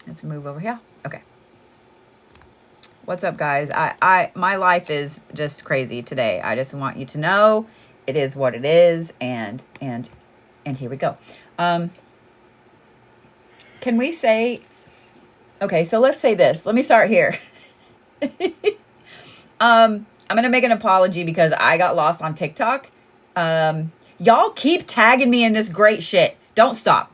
Let's move over here. Okay. What's up, guys? My life is just crazy today. I just want you to know it is what it is, and here we go. Can we say, okay, so let's say this. Let me start here. I'm going to make an apology because I got lost on TikTok. Y'all keep tagging me in this great shit. Don't stop.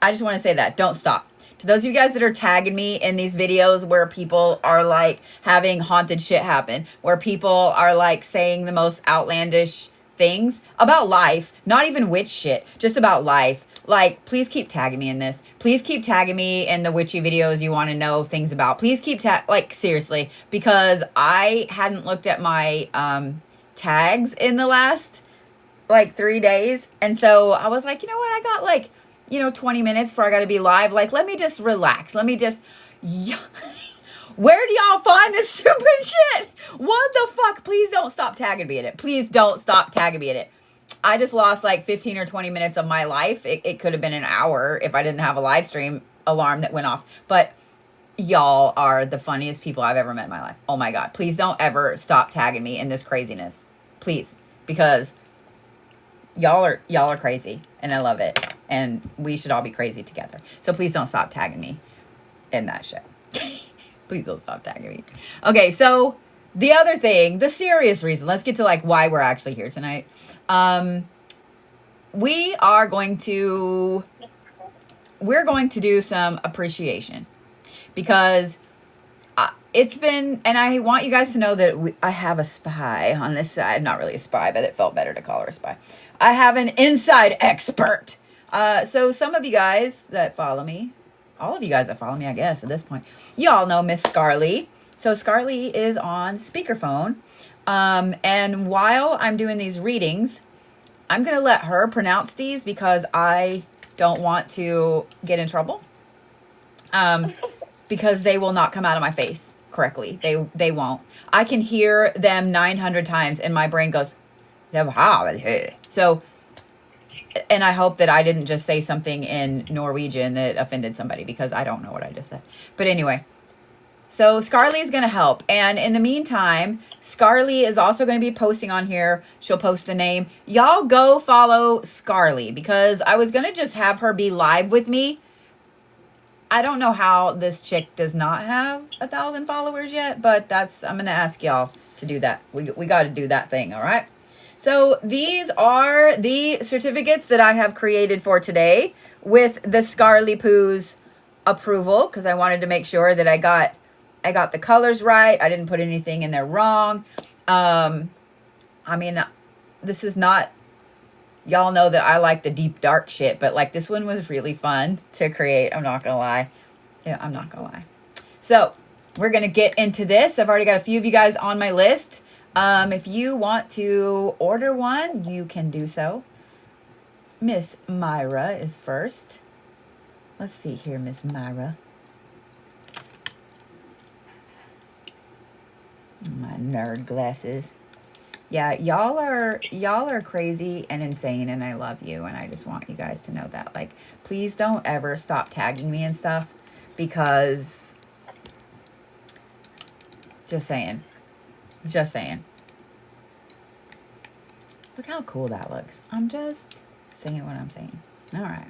I just want to say that. Don't stop. To those of you guys that are tagging me in these videos where people are like having haunted shit happen, where people are like saying the most outlandish things about life, not even witch shit, just about life. Like, please keep tagging me in this. Please keep tagging me in the witchy videos you want to know things about. Please keep like, seriously, because I hadn't looked at my tags in the last like 3 days. And so I was like, you know what? I got like, 20 minutes before I got to be live. Like, let me just relax. Let me just, where do y'all find this stupid shit? What the fuck? Please don't stop tagging me in it. Please don't stop tagging me in it. I just lost like 15 or 20 minutes of my life. It could have been an hour if I didn't have a live stream alarm that went off. But y'all are the funniest people I've ever met in my life. Oh my God. Please don't ever stop tagging me in this craziness. Please. Because y'all are crazy and I love it. And we should all be crazy together. So please don't stop tagging me in that shit. Please don't stop tagging me. Okay, so the other thing, the serious reason, let's get to like why we're actually here tonight. We're going to do some appreciation because it's been, and I want you guys to know that I have a spy on this side. Not really a spy, but it felt better to call her a spy. I have an inside expert. So some of you guys that follow me, all of you guys that follow me, I guess, at this point, y'all know Miss Scarly. So Scarly is on speakerphone. And while I'm doing these readings, I'm going to let her pronounce these because I don't want to get in trouble. Because they will not come out of my face correctly. They won't. I can hear them 900 times and my brain goes, so, and I hope that I didn't just say something in Norwegian that offended somebody because I don't know what I just said. But anyway, so Scarly is going to help. And in the meantime, Scarly is also going to be posting on here. She'll post the name. Y'all go follow Scarly because I was going to just have her be live with me. I don't know how this chick does not have 1,000 followers yet, but I'm going to ask y'all to do that. We got to do that thing. All right. So these are the certificates that I have created for today with the Scarly Poo's approval because I wanted to make sure that I got the colors right. I didn't put anything in there wrong. I mean, this is not, y'all know that I like the deep dark shit, but like this one was really fun to create. I'm not gonna lie. Yeah, I'm not gonna lie. So we're gonna get into this. I've already got a few of you guys on my list. If you want to order one, you can do so. Miss Myra is first. Let's see here, Miss Myra. My nerd glasses. Yeah, y'all are crazy and insane and I love you and I just want you guys to know that. Like, please don't ever stop tagging me and stuff because just saying. Look how cool that looks. I'm just saying what I'm saying. All right.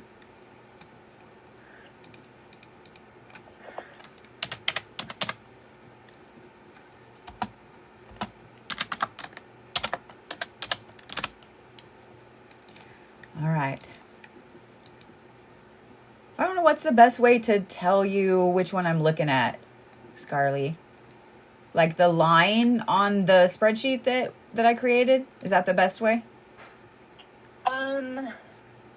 All right. I don't know what's the best way to tell you which one I'm looking at, Scarly. Like the line on the spreadsheet that I created? Is that the best way?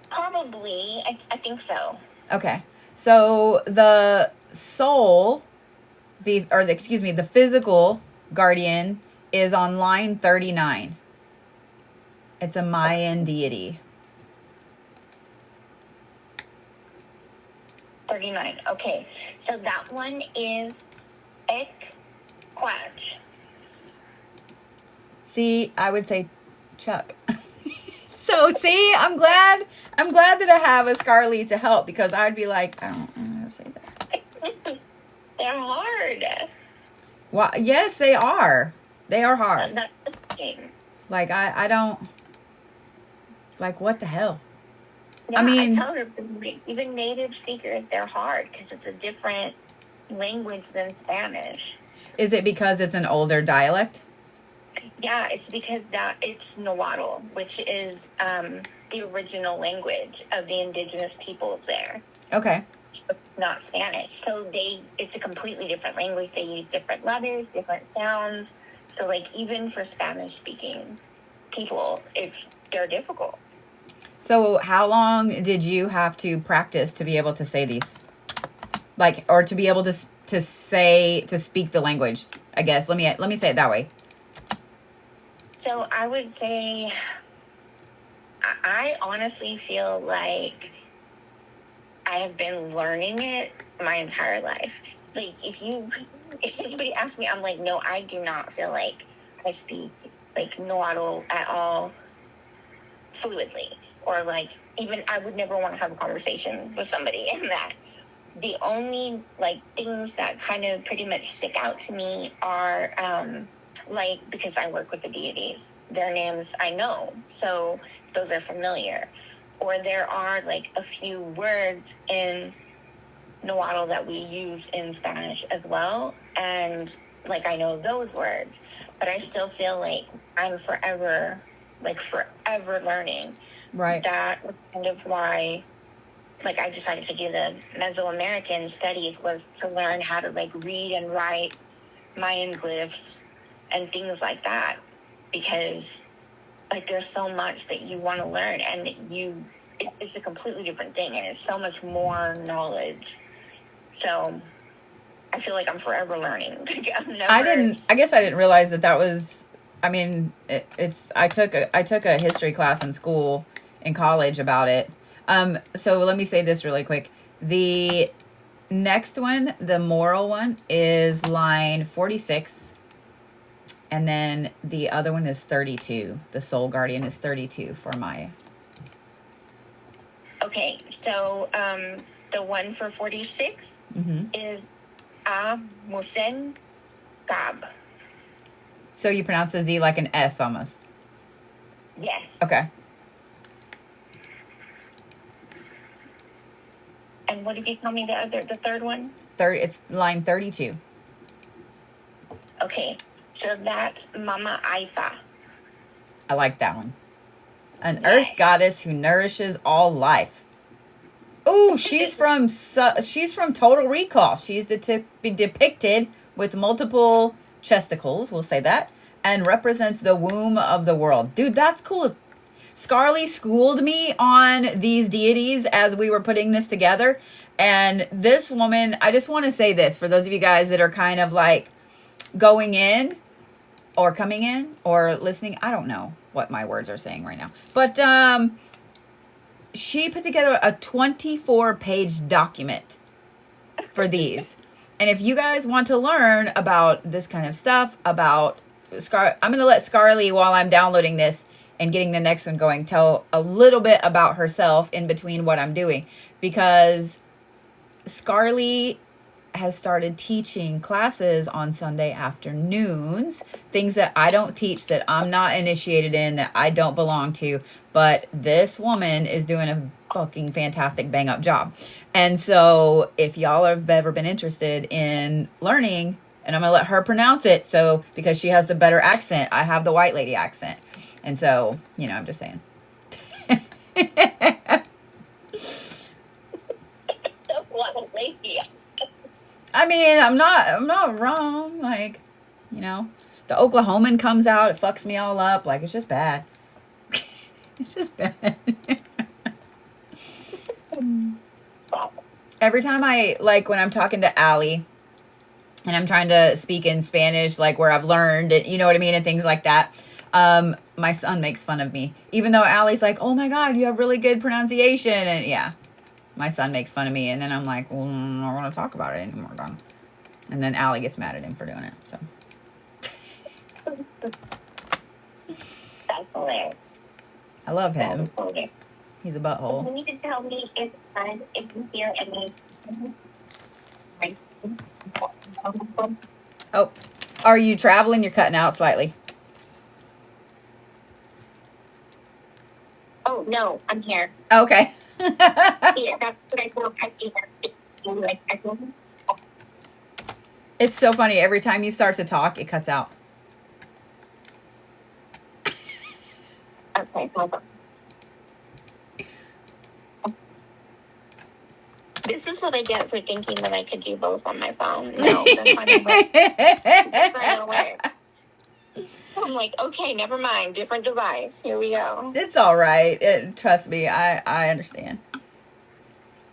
Probably. I think so. Okay. So the soul, the physical guardian is on line 39. It's a Mayan deity. 39. Okay. So that one is Quatch. See, I would say Chuck. So see, I'm glad that I have a Scarly to help because I'd be like, I don't know how to say that. They're hard. Well, yes, they are. They are hard. That's the thing. Like, I don't, like, what the hell? Yeah, I mean, tell her, even native speakers, they're hard because it's a different language than Spanish. is it because it's an older dialect? Yeah, it's because it's Nahuatl, which is the original language of the indigenous peoples there. Okay. So not Spanish. So it's a completely different language. They use different letters, different sounds. So like even for Spanish speaking people, they're difficult. So how long did you have to practice to be able to say these? Like, or to be able to speak the language, I guess. Let me say it that way. So I would say, I honestly feel like I have been learning it my entire life. Like if anybody asks me, I'm like, no, I do not feel like I speak like Nahuatl at all fluidly, or like even I would never want to have a conversation with somebody in that. The only like things that kind of pretty much stick out to me are like, because I work with the deities, their names I know, so those are familiar. Or there are like a few words in Nahuatl that we use in Spanish as well, and like I know those words, but I still feel like I'm forever learning. Right. That was kind of why like I decided to do the Mesoamerican studies, was to learn how to like read and write Mayan glyphs and things like that, because like there's so much that you want to learn, and it's a completely different thing, and it's so much more knowledge. So I feel like I'm forever learning. I guess I didn't realize that was, I mean, I took a history class in school, in college, about it. So let me say this really quick. The next one, the moral one, is line 46. And then the other one is 32. The soul guardian is 32 for Maya. Okay, so the one for 46 is A Musen Gab. So you pronounce the Z like an S almost? Yes. Okay. And what did you tell me the third one? It's line 32. Okay, so that's Mama Aifa. I like that one. An earth goddess who nourishes all life. Oh, she's from Total Recall. She's depicted with multiple chesticles, we'll say that, and represents the womb of the world. Dude, that's cool. Scarly schooled me on these deities as we were putting this together. And this woman, I just want to say this for those of you guys that are kind of like going in or coming in or listening. I don't know what my words are saying right now. But she put together a 24-page document for these. And if you guys want to learn about this kind of stuff, about I'm going to let Scarly, while I'm downloading this and getting the next one going, tell a little bit about herself in between what I'm doing. Because Scarly has started teaching classes on Sunday afternoons, things that I don't teach, that I'm not initiated in, that I don't belong to, but this woman is doing a fucking fantastic bang up job. And so if y'all have ever been interested in learning, and I'm gonna let her pronounce it, so because she has the better accent, I have the white lady accent, and so I'm just saying. The white lady. I mean, I'm not wrong. Like, the Oklahoman comes out, it fucks me all up. Like, it's just bad. It's just bad. Every time when I'm talking to Allie and I'm trying to speak in Spanish, like where I've learned it, you know what I mean, and things like that, my son makes fun of me. Even though Allie's like, oh my God, you have really good pronunciation. And yeah. My son makes fun of me, and then I'm like, well, I don't want to talk about it anymore, Don. And then Allie gets mad at him for doing it, so. That's hilarious. I love him. He's a butthole. You need to tell me if you hear any. Oh, are you traveling? You're cutting out slightly. Oh, no, I'm here. Okay. Yeah, that's what I told you. It's so funny. Every time you start to talk, it cuts out. Okay, hold on. This is what I get for thinking that I could do both on my phone. No, that's not gonna work. That's not gonna work. I'm like, okay, never mind. Different device. Here we go. It's all right. Trust me, I understand.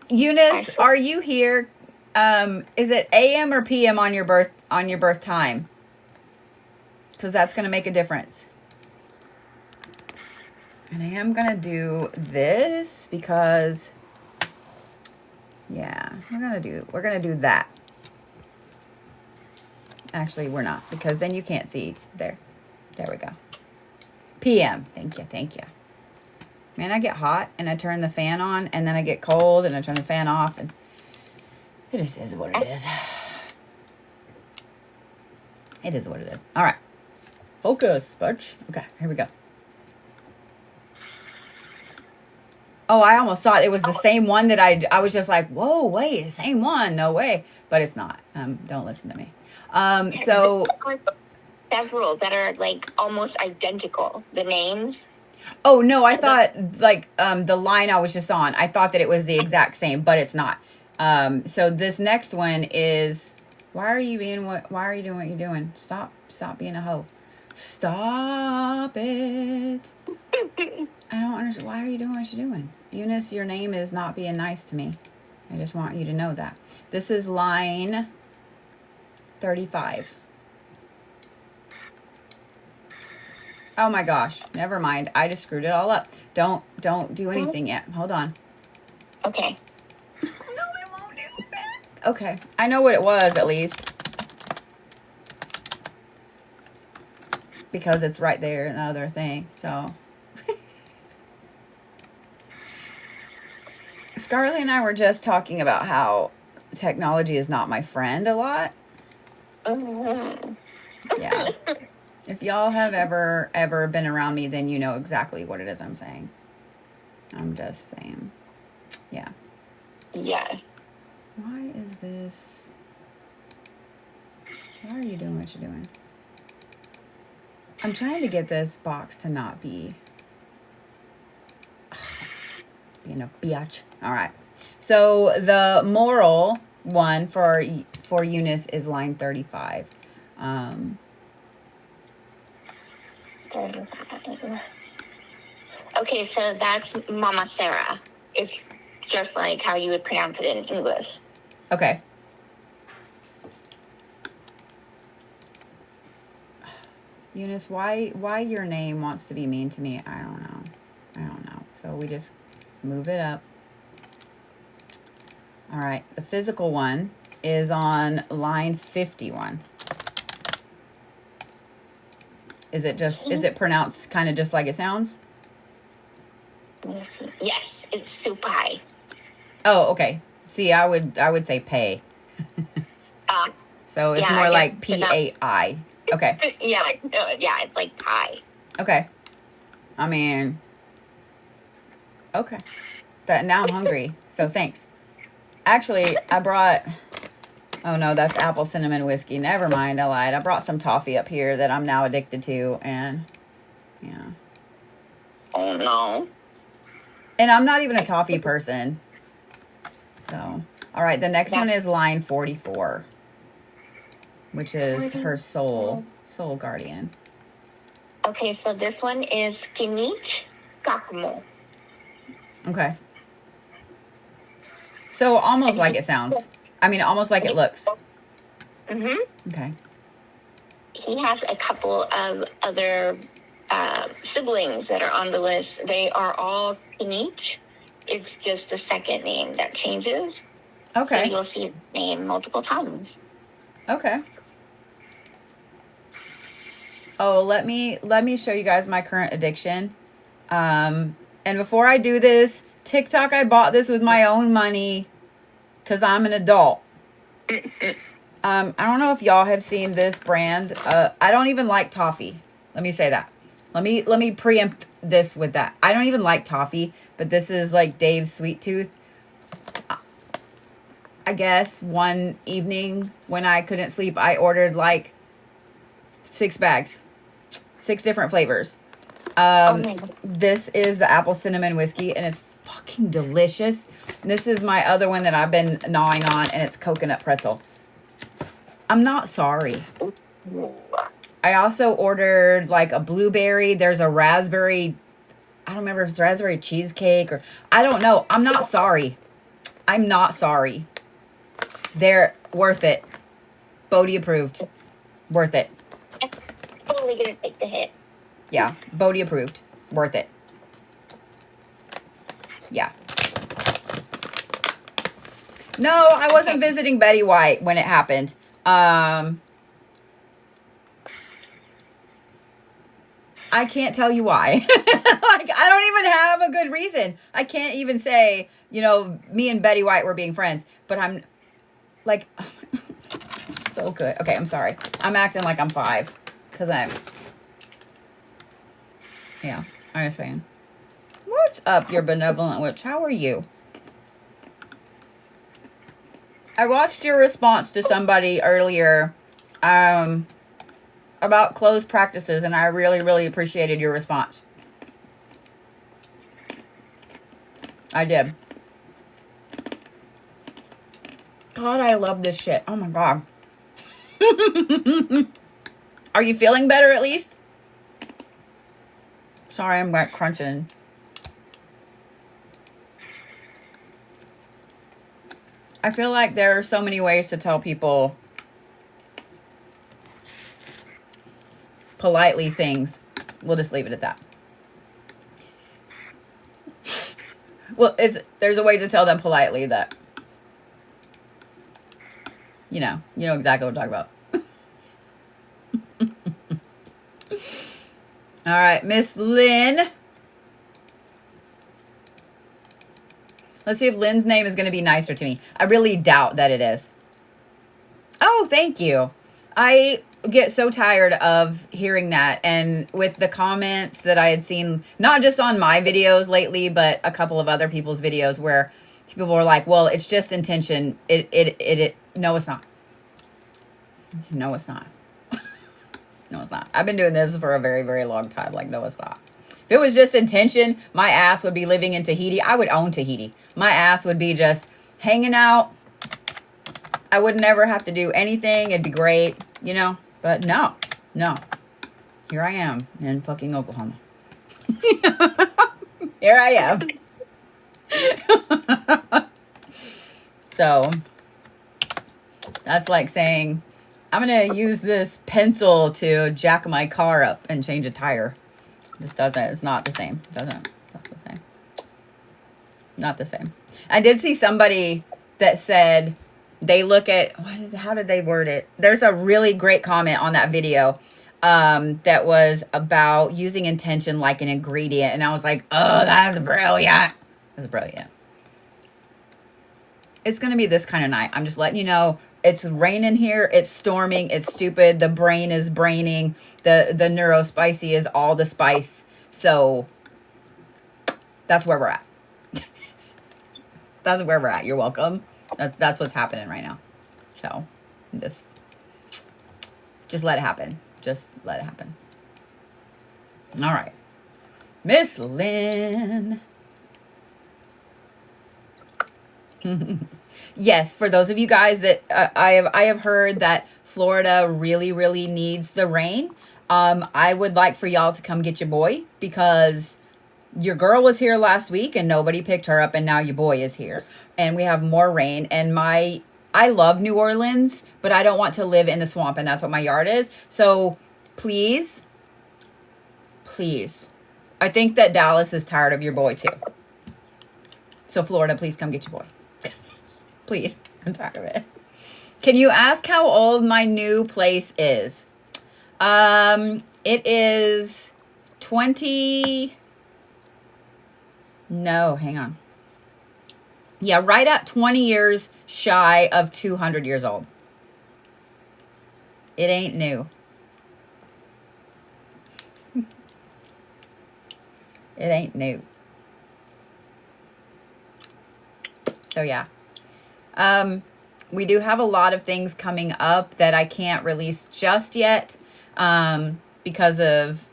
Eunice, are you here? Is it AM or PM on your birth time? Because that's going to make a difference. And I am going to do this because, yeah, we're going to do that. Actually, we're not, because then you can't see there. There we go. PM. Thank you. Man, I get hot and I turn the fan on, and then I get cold and I turn the fan off, and it just is what it is. It is what it is. All right. Focus, Butch. Okay, here we go. Oh, I almost thought it was the same one that I was just like, whoa, wait, the same one. No way. But it's not. Don't listen to me. So several that are like almost identical. The names. Oh, no, I thought like the line I was just on, I thought that it was the exact same, but it's not. So this next one is, why are you doing what you're doing? Stop being a hoe. Stop it. I don't understand. Why are you doing what you're doing? Eunice, your name is not being nice to me. I just want you to know that. This is line 35. Oh my gosh, never mind. I just screwed it all up. Don't do anything yet. Hold on. Okay. No, it won't do it. Okay, I know what it was at least. Because it's right there in the other thing, so. Scarlett and I were just talking about how technology is not my friend a lot. Yeah. If y'all have ever been around me, then you know exactly what it is I'm saying. I'm just saying. Yeah. Yes. Why is this? Why are you doing what you're doing? I'm trying to get this box to not be being a bitch. All right. So the moral one for Eunice is line 35. Okay, so that's Mama Sarah. It's just like how you would pronounce it in English. Okay. Eunice, why your name wants to be mean to me? I don't know. So we just move it up. All right. The physical one is on line 51. Is it pronounced kind of just like it sounds? Yes, it's Supai. Oh, okay. See, I would say pay. So it's more like Pai. Okay. Yeah, it's like pie. Okay. I mean, okay. Now I'm hungry, so thanks. Actually, I brought, oh no, that's apple cinnamon whiskey. Never mind, I lied. I brought some toffee up here that I'm now addicted to, and yeah. Oh no. And I'm not even a toffee person. So, all right, the next one is line 44, which is her soul guardian. Okay, so this one is Kinich Kakmo. Okay. So almost like it sounds. I mean, almost like it looks. Mm-hmm. Okay. He has a couple of other siblings that are on the list. They are all Kinich. It's just the second name that changes. Okay. So you'll see the name multiple times. Okay. Oh, let me show you guys my current addiction. And before I do this, TikTok, I bought this with my own money because I'm an adult. I don't know if y'all have seen this brand. I don't even like toffee. Let me say that. Let me preempt this with that. I don't even like toffee, but this is like Dave's Sweet Tooth. I guess one evening when I couldn't sleep, I ordered like 6 bags, 6 different flavors. This is the apple cinnamon whiskey, and it's fucking delicious. This is my other one that I've been gnawing on, and it's coconut pretzel. I'm not sorry. I also ordered like a blueberry. There's a raspberry. I don't remember if it's raspberry cheesecake or I don't know. I'm not sorry. I'm not sorry. They're worth it. Bodhi approved. Worth it. Totally gonna take the hit. Yeah, Bodhi approved. Worth it. Yeah. No, I wasn't visiting Betty White when it happened. I can't tell you why. Like, I don't even have a good reason. I can't even say, you know, me and Betty White were being friends, but I'm like, so good. Okay, I'm sorry. I'm acting like I'm 5 because I'm saying. What's up, your benevolent witch? How are you? I watched your response to somebody earlier about closed practices, and I really, really appreciated your response. I did. God, I love this shit. Oh my God. Are you feeling better at least? Sorry, I'm like crunching. I feel like there are so many ways to tell people politely things. We'll just leave it at that. Well, there's a way to tell them politely that, you know exactly what I'm talking about. All right, Miss Lynn. Let's see if Lynn's name is going to be nicer to me. I really doubt that it is. Oh, thank you. I get so tired of hearing that. And with the comments that I had seen, not just on my videos lately, but a couple of other people's videos where people were like, well, it's just intention. No, it's not. No, it's not. No, it's not. I've been doing this for a very, very long time. Like, no, it's not. If it was just intention, my ass would be living in Tahiti. I would own Tahiti. My ass would be just hanging out. I would never have to do anything. It'd be great, you know? But no. Here I am in fucking Oklahoma. Here I am. So, that's like saying, I'm going to use this pencil to jack my car up and change a tire. It just doesn't. It's not the same. Not the same. Not the same. I did see somebody that said they look at, how did they word it? There's a really great comment on that video that was about using intention like an ingredient. And I was like, oh, that's brilliant. That's brilliant. It's going to be this kind of night. I'm just letting you know. It's raining here. It's storming. It's stupid. The brain is braining. The neurospicy is all the spice. So that's where we're at. That's where we're at. You're welcome. That's what's happening right now. So just let it happen. Just let it happen. All right. Miss Lynn. Yes, for those of you guys that I have heard that Florida really, really needs the rain. I would like for y'all to come get your boy because your girl was here last week and nobody picked her up, and now your boy is here and we have more rain. And I love New Orleans, but I don't want to live in the swamp, and that's what my yard is. So please, I think that Dallas is tired of your boy too. So Florida, please come get your boy. Please, I'm tired of it. Can you ask how old my new place is? It is 20. No, hang on. Yeah, right at 20 years shy of 200 years old. It ain't new. It ain't new. So yeah. We do have a lot of things coming up that I can't release just yet because of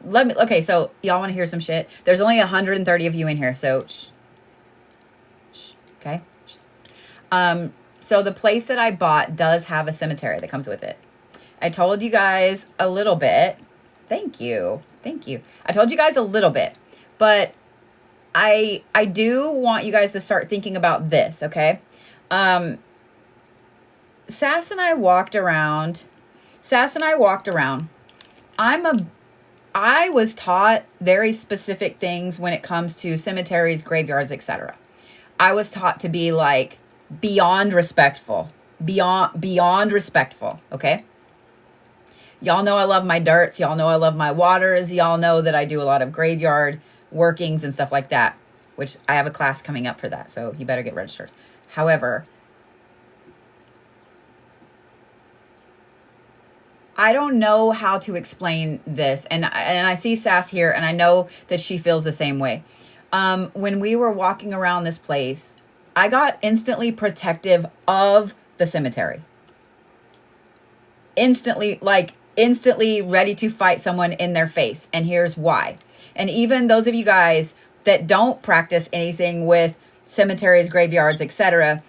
okay, so y'all want to hear some shit? There's only 130 of you in here, so okay. So the place that I bought does have a cemetery that comes with it. I told you guys a little bit. Thank you. I told you guys a little bit, but I do want you guys to start thinking about this, okay? Sass and I walked around. I was taught very specific things when it comes to cemeteries, graveyards, etc. I was taught to be like beyond respectful, okay? Y'all know I love my dirts. Y'all know I love my waters. Y'all know that I do a lot of graveyard workings and stuff like that, which I have a class coming up for that, so you better get registered. However, I don't know how to explain this, and I see Sass here, and I know that she feels the same way. When we were walking around this place, I got instantly protective of the cemetery. Instantly ready to fight someone in their face, and here's why. And even those of you guys that don't practice anything with cemeteries, graveyards, etc.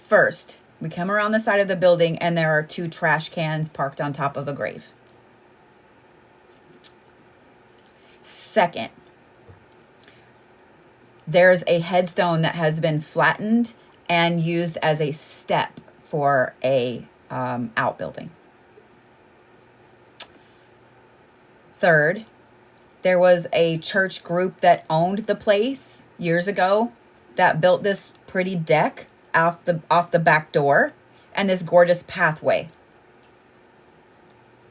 First, we come around the side of the building and there are 2 trash cans parked on top of a grave. Second, there's a headstone that has been flattened and used as a step for a outbuilding. Third, there was a church group that owned the place years ago that built this pretty deck off the back door and this gorgeous pathway.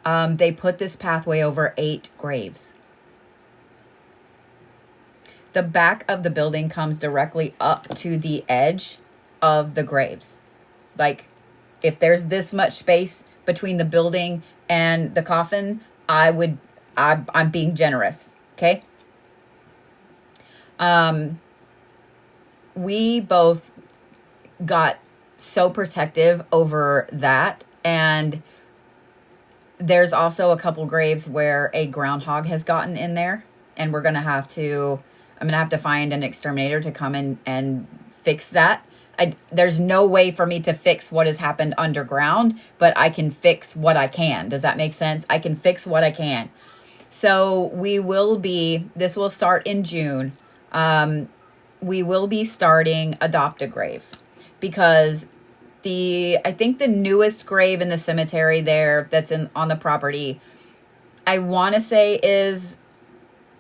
They put this pathway over 8 graves. The back of the building comes directly up to the edge of the graves. Like, if there's this much space between the building and the coffin, I'm being generous, okay? We both got so protective over that, and there's also a couple graves where a groundhog has gotten in there, and I'm gonna have to find an exterminator to come in and fix that. There's no way for me to fix what has happened underground, but I can fix what I can. Does that make sense? I can fix what I can. So this will start in June. We will be starting Adopt a Grave, because I think the newest grave in the cemetery there that's on the property, I want to say is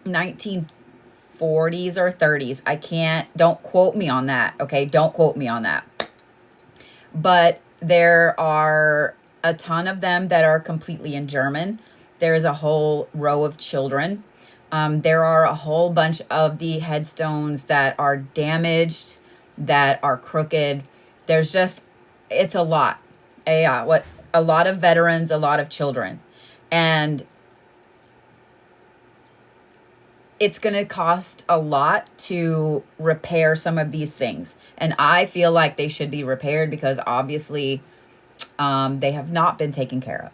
1940s or 30s. Don't quote me on that. Okay. Don't quote me on that. But there are a ton of them that are completely in German. There's a whole row of children. There are a whole bunch of the headstones that are damaged, that are crooked. It's a lot. A lot of veterans, a lot of children. And it's going to cost a lot to repair some of these things. And I feel like they should be repaired because obviously they have not been taken care of.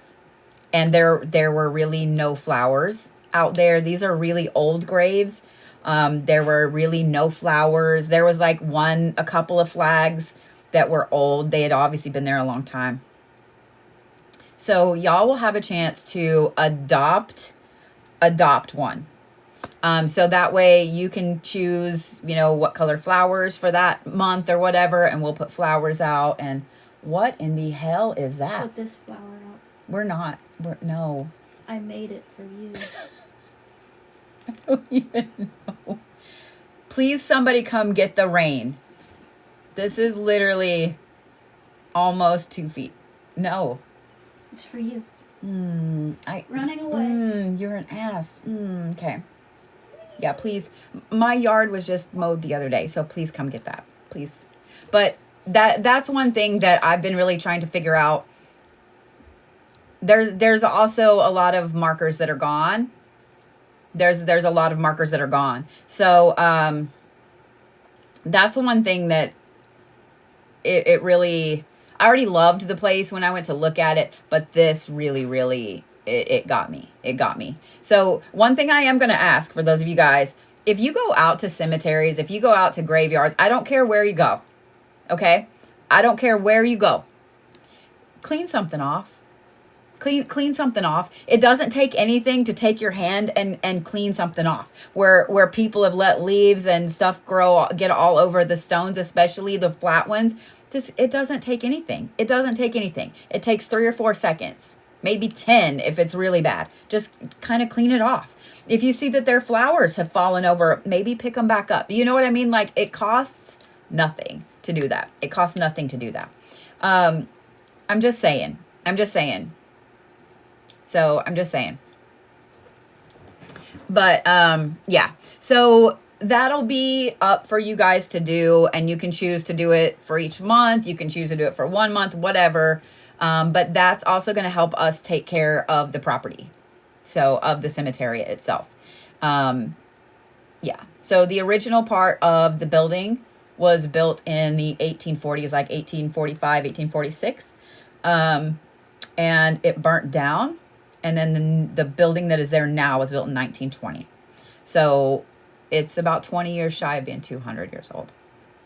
And there were really no flowers out there. These are really old graves. There were really no flowers. There was like a couple of flags that were old. They had obviously been there a long time. So y'all will have a chance to adopt one. So that way you can choose, what color flowers for that month or whatever, and we'll put flowers out. And what in the hell is that? Put this flower out. No. I made it for you. I don't even know. Please, somebody come get the rain. This is literally almost 2 feet. No. It's for you. Running away. You're an ass. Okay. Yeah, please. My yard was just mowed the other day, so please come get that, please. But that's one thing that I've been really trying to figure out. There's also a lot of markers that are gone. There's a lot of markers that are gone. So that's one thing that it really, I already loved the place when I went to look at it, but this really it got me. It got me. So one thing I am going to ask for those of you guys, if you go out to cemeteries, if you go out to graveyards, I don't care where you go. Okay? I don't care where you go. Clean something off. Clean something off. It doesn't take anything to take your hand and clean something off. Where people have let leaves and stuff get all over the stones, especially the flat ones. It doesn't take anything. It doesn't take anything. It takes 3 or 4 seconds, maybe 10 if it's really bad. Just kind of clean it off. If you see that their flowers have fallen over, maybe pick them back up. You know what I mean? Like, it costs nothing to do that. It costs nothing to do that. I'm just saying. So I'm just saying. But yeah. So that'll be up for you guys to do, and you can choose to do it for each month. You can choose to do it for 1 month, whatever. But that's also going to help us take care of the property. So of the cemetery itself. Yeah. So the original part of the building was built in the 1840s, like 1845, 1846. And it burnt down. And then the building that is there now was built in 1920. So it's about 20 years shy of being 200 years old.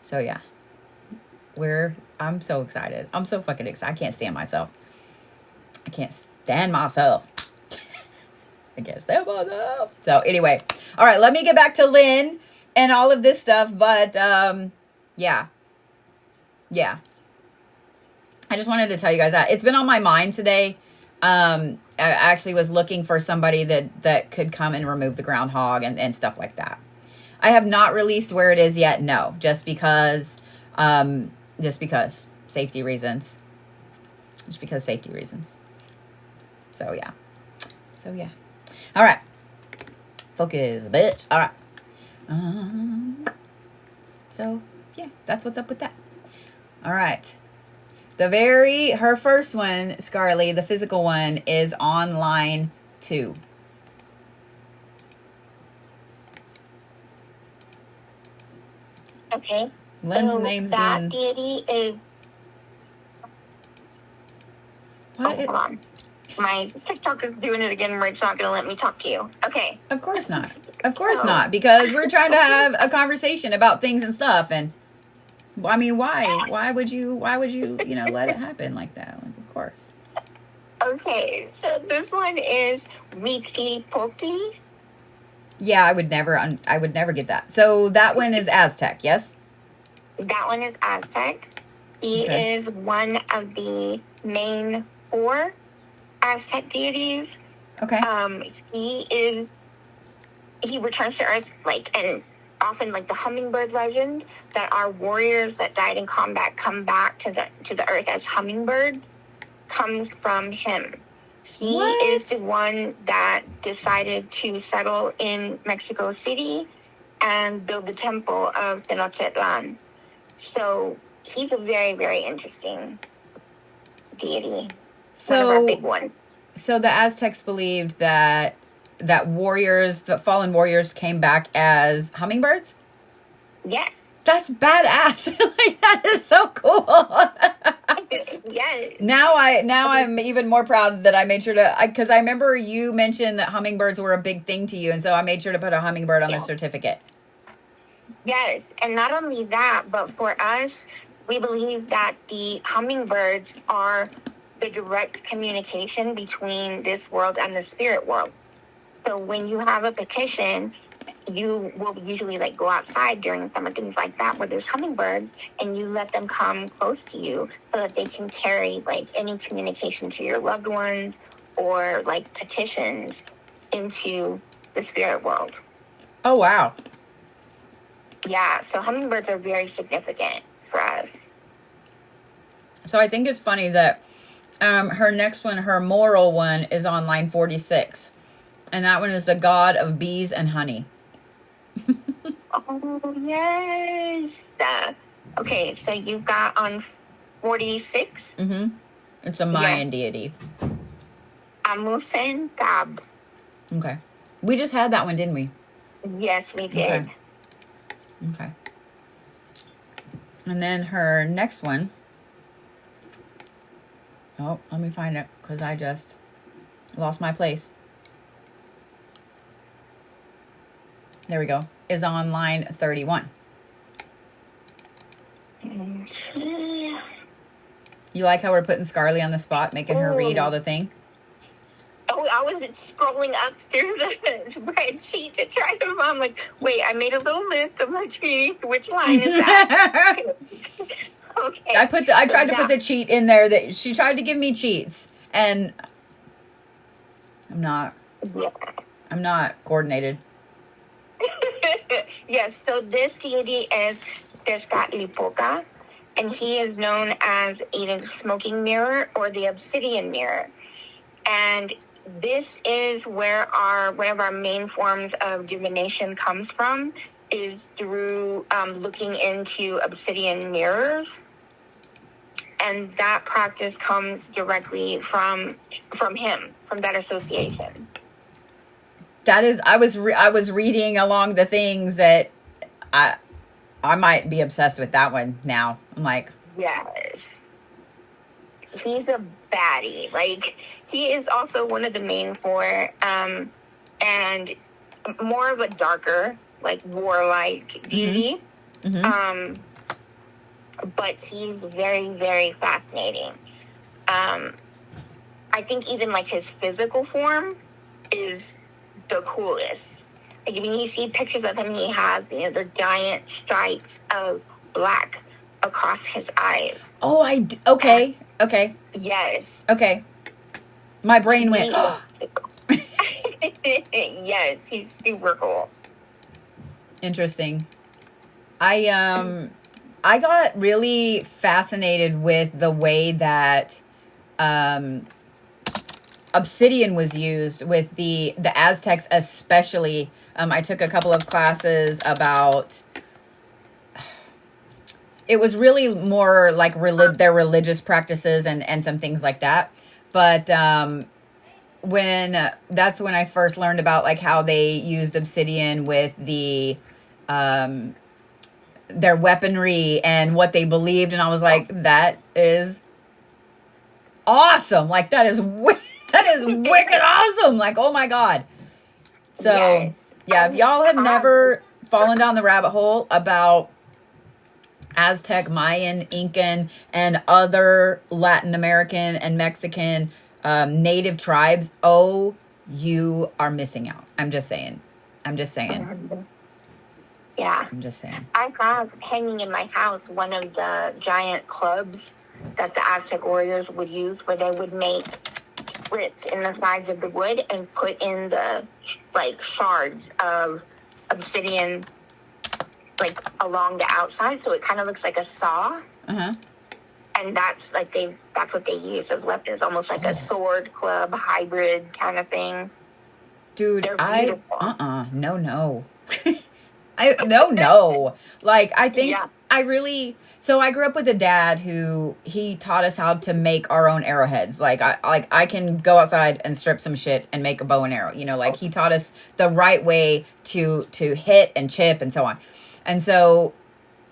So yeah, I'm so excited. I'm so fucking excited. I can't stand myself. I can't stand myself. I can't stand myself. So anyway, all right, let me get back to Lynn and all of this stuff. But yeah. I just wanted to tell you guys that it's been on my mind today. I actually was looking for somebody that could come and remove the groundhog and stuff like that. I have not released where it is yet. No, just because safety reasons. Just because safety reasons. So yeah. All right. Focus, bitch. All right. So yeah, that's what's up with that. All right. Her first one, Scarly, the physical one, is on line 2. Okay. Lynn's so name's that been... deity is... Hold on. My TikTok is doing it again where it's not going to let me talk to you. Okay. Of course not. Not. Because we're trying to have a conversation about things and stuff. And I mean, why? Why would you, let it happen like that? Like, of course. Okay. So this one is Wiki Poki. Yeah, I would never get that. So that one is Aztec, yes? That one is Aztec. He is one of the main 4 Aztec deities. Okay. He returns to Earth and often the hummingbird legend, that our warriors that died in combat come back to the Earth as hummingbird, comes from him. He is the one that decided to settle in Mexico City and build the temple of Tenochtitlan. So he's a very, very interesting deity. One of our big ones. So the Aztecs believed that the fallen warriors came back as hummingbirds? Yes. That's badass. That is so cool. Yes. Now I'm even more proud that I made sure to, because I remember you mentioned that hummingbirds were a big thing to you, and so I made sure to put a hummingbird on the certificate. Yes, and not only that, but for us, we believe that the hummingbirds are the direct communication between this world and the spirit world. So when you have a petition, you will usually go outside during summer, things like that, where there's hummingbirds, and you let them come close to you so that they can carry any communication to your loved ones or petitions into the spirit world. Oh, wow. Yeah, so hummingbirds are very significant for us. So I think it's funny that her next one, her moral one, is on line 46. And that one is the god of bees and honey. Oh, yes. Okay, so you've got on 46. Mm-hmm. It's a Mayan deity. Amusen Gab. Okay. We just had that one, didn't we? Yes, we did. Okay. And then her next one. Oh, let me find it because I just lost my place. There we go. Is on line 31. You like how we're putting Scarlett on the spot, making her read all the thing? Oh, I was scrolling up through the spreadsheet to try to. I'm like, wait, I made a little list of my cheats. Which line is that? Okay. I tried to put the cheat in there that she tried to give me cheats, and I'm not coordinated. Yes, so this deity is Tezcatlipoca, and he is known as either the smoking mirror or the obsidian mirror. And this is where one of our main forms of divination comes from, is through looking into obsidian mirrors. And that practice comes directly from him, from that association. That is, I was reading along the things that I might be obsessed with that one now. I'm like, yes, he's a baddie. Like, he is also one of the main four, and more of a darker, like, warlike deity. mm-hmm. But he's very, very fascinating. I think even like his physical form is the coolest. Like, when you see pictures of him, he has, the giant stripes of black across his eyes. Oh, okay. Yes. Okay. My brain went, yes, he's super cool. Interesting. I got really fascinated with the way that obsidian was used with the Aztecs, especially. I took a couple of classes about. It was really more like their religious practices and some things like that. But that's when I first learned about like how they used obsidian with their weaponry and what they believed, and I was like, that is awesome. Like, that is wicked awesome. Like, oh my god. So yes. yeah, if y'all have never fallen down the rabbit hole about Aztec, Mayan, Incan, and other Latin American and Mexican native tribes, oh, you are missing out. I'm just saying. Yeah. I'm just saying. I have hanging in my house one of the giant clubs that the Aztec warriors would use, where they would make slits in the sides of the wood and put in the like shards of obsidian like along the outside, so it kind of looks like a saw. Uh-huh. And that's what they use as weapons, almost like a sword club hybrid kind of thing. Dude, they're beautiful. No. No. Like, I think I grew up with a dad who he taught us how to make our own arrowheads. Like, I can go outside and strip some shit and make a bow and arrow. Like, he taught us the right way to hit and chip and so on. And so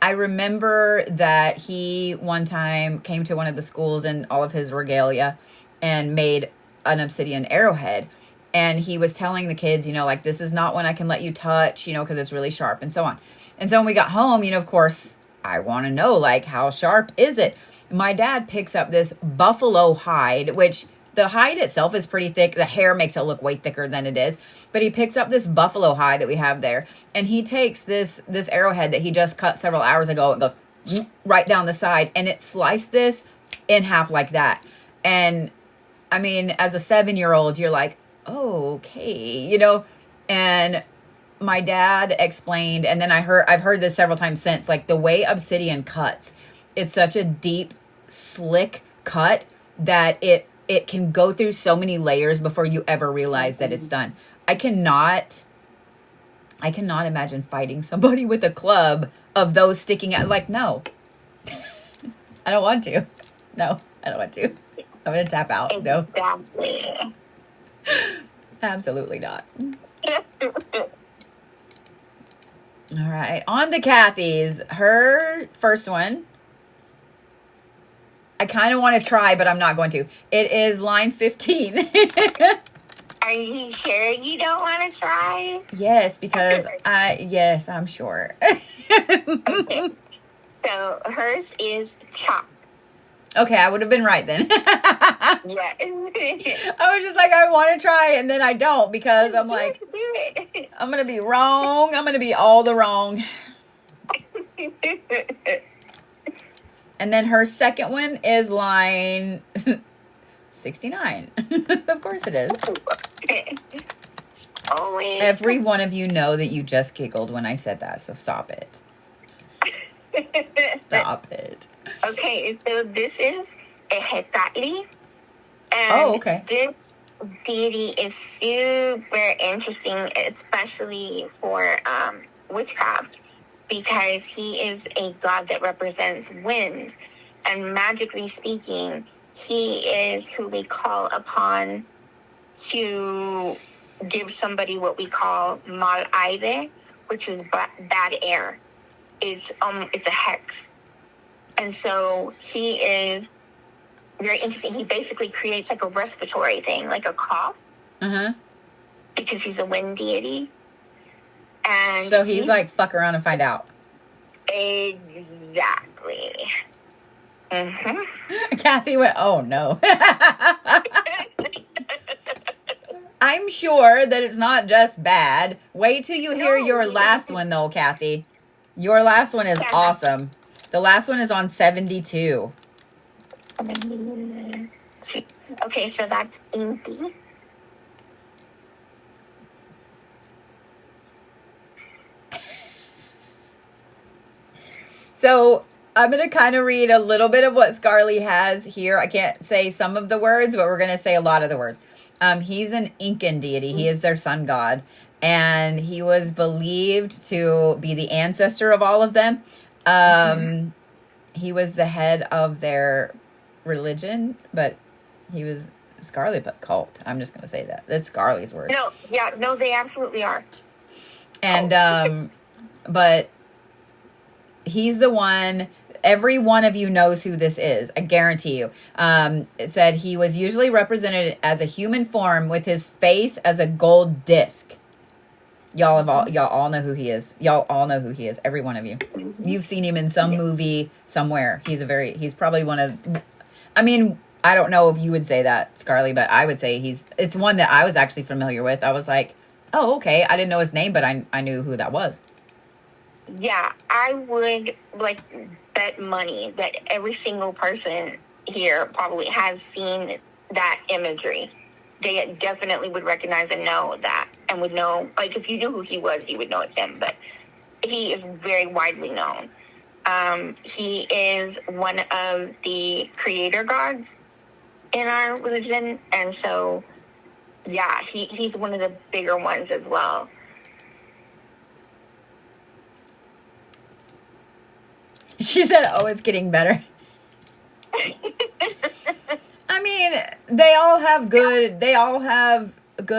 I remember that he one time came to one of the schools in all of his regalia and made an obsidian arrowhead. And he was telling the kids, like, this is not one I can let you touch, because it's really sharp and so on. And so when we got home, of course, I want to know, like, how sharp is it? My dad picks up this buffalo hide, which the hide itself is pretty thick. The hair makes it look way thicker than it is. But he picks up this buffalo hide that we have there. And he takes this arrowhead that he just cut several hours ago and goes right down the side. And it sliced this in half like that. And, I mean, as a 7-year-old, you're like, oh, okay, and my dad explained, and then I've heard this several times since, like, the way obsidian cuts, it's such a deep, slick cut that it can go through so many layers before you ever realize that it's done. I cannot I cannot imagine fighting somebody with a club of those sticking out. Like, no. I don't want to. No, I don't want to. I'm going to tap out. No. Exactly. Absolutely not. All right. On to Kathy's. Her first one. I kind of want to try, but I'm not going to. It is line 15. Are you sure you don't want to try? Yes, because yes, I'm sure. Okay. So hers is chop. Okay, I would have been right then. Yes. I was just like, I want to try, and then I don't because I'm like, Do it. I'm going to be wrong. I'm going to be all the wrong. And then her second one is line 69. Of course it is. Oh, wait. Every one of you know that you just giggled when I said that, so stop it. Stop it. Okay, so this is a Hecatli. And Oh, okay. this deity is super interesting, especially for witchcraft, because he is a god that represents wind. And magically speaking, he is who we call upon to give somebody what we call mal aire, which is bad air. It's a hex. And so he is very interesting. He basically creates like a respiratory thing, like a cough, because he's a wind deity. And So he's like, fuck around and find out. Exactly. Kathy went, oh no. I'm sure that it's not just bad. Wait till you hear your last one though, Kathy. Your last one is awesome. The last one is on 72. Okay, so that's Inti. So I'm going to kind of read a little bit of what Scarly has here. I can't say some of the words, but we're going to say a lot of the words. He's an Incan deity. He is their sun god. And he was believed to be the ancestor of all of them. He was the head of their religion, but he was Scarly, but cult. I'm just going to say that. That's Scarly's word. No, they absolutely are. And, but he's the one, every one of you knows who this is. I guarantee you. It said he was usually represented as a human form with his face as a gold disc. Y'all all know who he is. Y'all all know who he is. Every one of you. You've seen him in some movie somewhere. He's probably one of, I mean, I don't know if you would say that, Scarly, but I would say it's one that I was actually familiar with. I was like, oh, okay. I didn't know his name, but I knew who that was. Yeah, I would bet money that every single person here probably has seen that imagery. They definitely would recognize and know that, and would know, like, if you knew who he was, you would know it's him, but he is very widely known. He is one of the creator gods in our religion, and so, yeah, he's one of the bigger ones as well. She said, oh, it's getting better. I mean, they all have good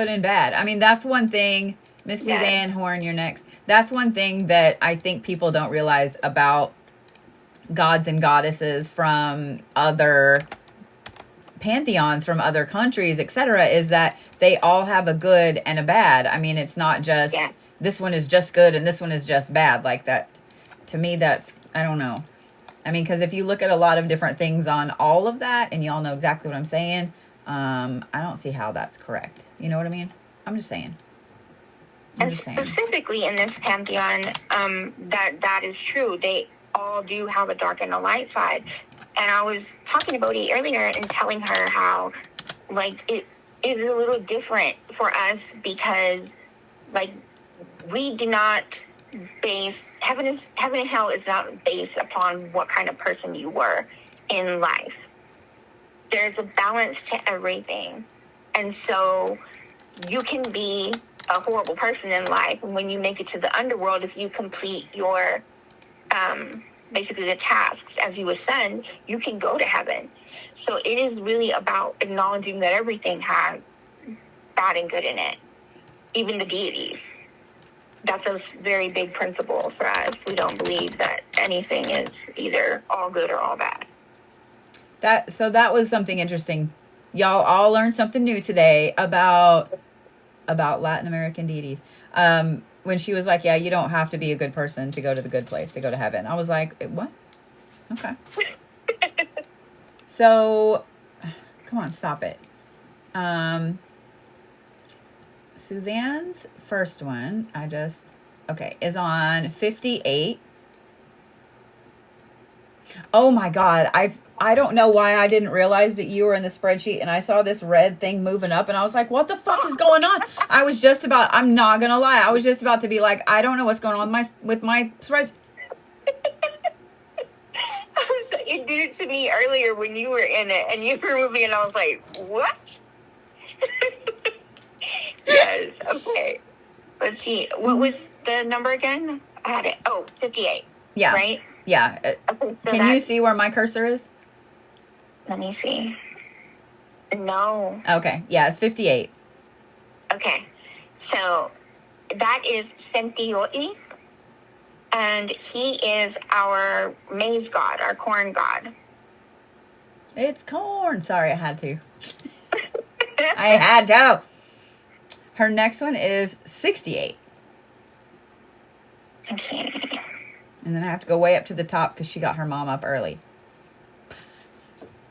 and bad. I mean, that's one thing. Miss Suzanne Horn, you're next. That's one thing that I think people don't realize about gods and goddesses from other pantheons, from other countries, etc., is that they all have a good and a bad. I mean, it's not just this one is just good and this one is just bad. Like that, to me, that's, I don't know. I mean, because if you look at a lot of different things on all of that, and y'all know exactly what I'm saying, I don't see how that's correct. You know what I mean? I'm just saying. And specifically in this pantheon, that is true. They all do have a dark and a light side. And I was talking to Bodhi earlier and telling her how, like, it is a little different for us because, like, we do not base heaven and hell is not based upon what kind of person you were in life. There's a balance to everything, and so you can be a horrible person in life. And when you make it to the underworld, if you complete your basically the tasks as you ascend, you can go to heaven. So it is really about acknowledging that everything has bad and good in it, even the deities. That's a very big principle for us. We don't believe that anything is either all good or all bad. That was something interesting. Y'all all learned something new today about Latin American deities. When she was like, yeah, you don't have to be a good person to go to the good place, to go to heaven. I was like, what? Okay. So, come on, stop it. Suzanne's first one, is on 58. Oh my God. I don't know why I didn't realize that you were in the spreadsheet, and I saw this red thing moving up and I was like, what the fuck is going on? I'm not going to lie. I was just about to be like, I don't know what's going on with my spreadsheet. So you did it to me earlier when you were in it and you were moving and I was like, what? Yes. Okay. Let's see. What was the number again? I had it. Oh, 58. Yeah. Right? Yeah. Okay, so can you see where my cursor is? Let me see. No. Okay. Yeah, it's 58. Okay. So that is Sentioi. And he is our maize god, our corn god. It's corn. Sorry, I had to. I had to. Her next one is 68. Okay. And then I have to go way up to the top because she got her mom up early.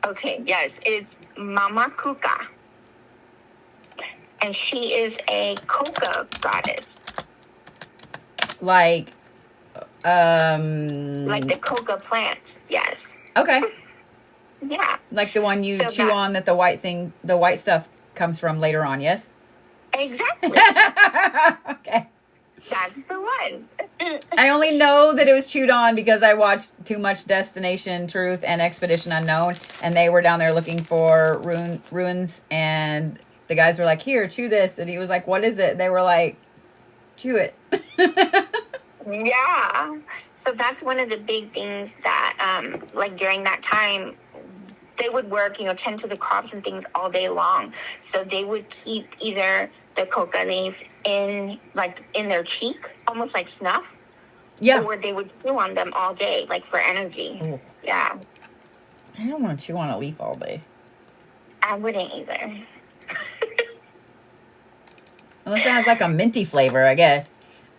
Okay, yes, it's Mama Kuka. And she is a coca goddess. Like the coca plants, yes. Okay. Yeah. Like the one you chew on that the white stuff comes from later on, yes? Exactly. Okay. That's the one. I only know that it was chewed on because I watched too much Destination Truth and Expedition Unknown, and they were down there looking for ruins, and the guys were like, here, chew this. And he was like, what is it? They were like, chew it. Yeah. So that's one of the big things that, like during that time, they would work, tend to the crops and things all day long. So they would keep either the coca leaf in their cheek, almost like snuff. Yeah. Or they would chew on them all day, like for energy. Ooh. Yeah. I don't want to chew on a leaf all day. I wouldn't either. Unless it has like a minty flavor, I guess.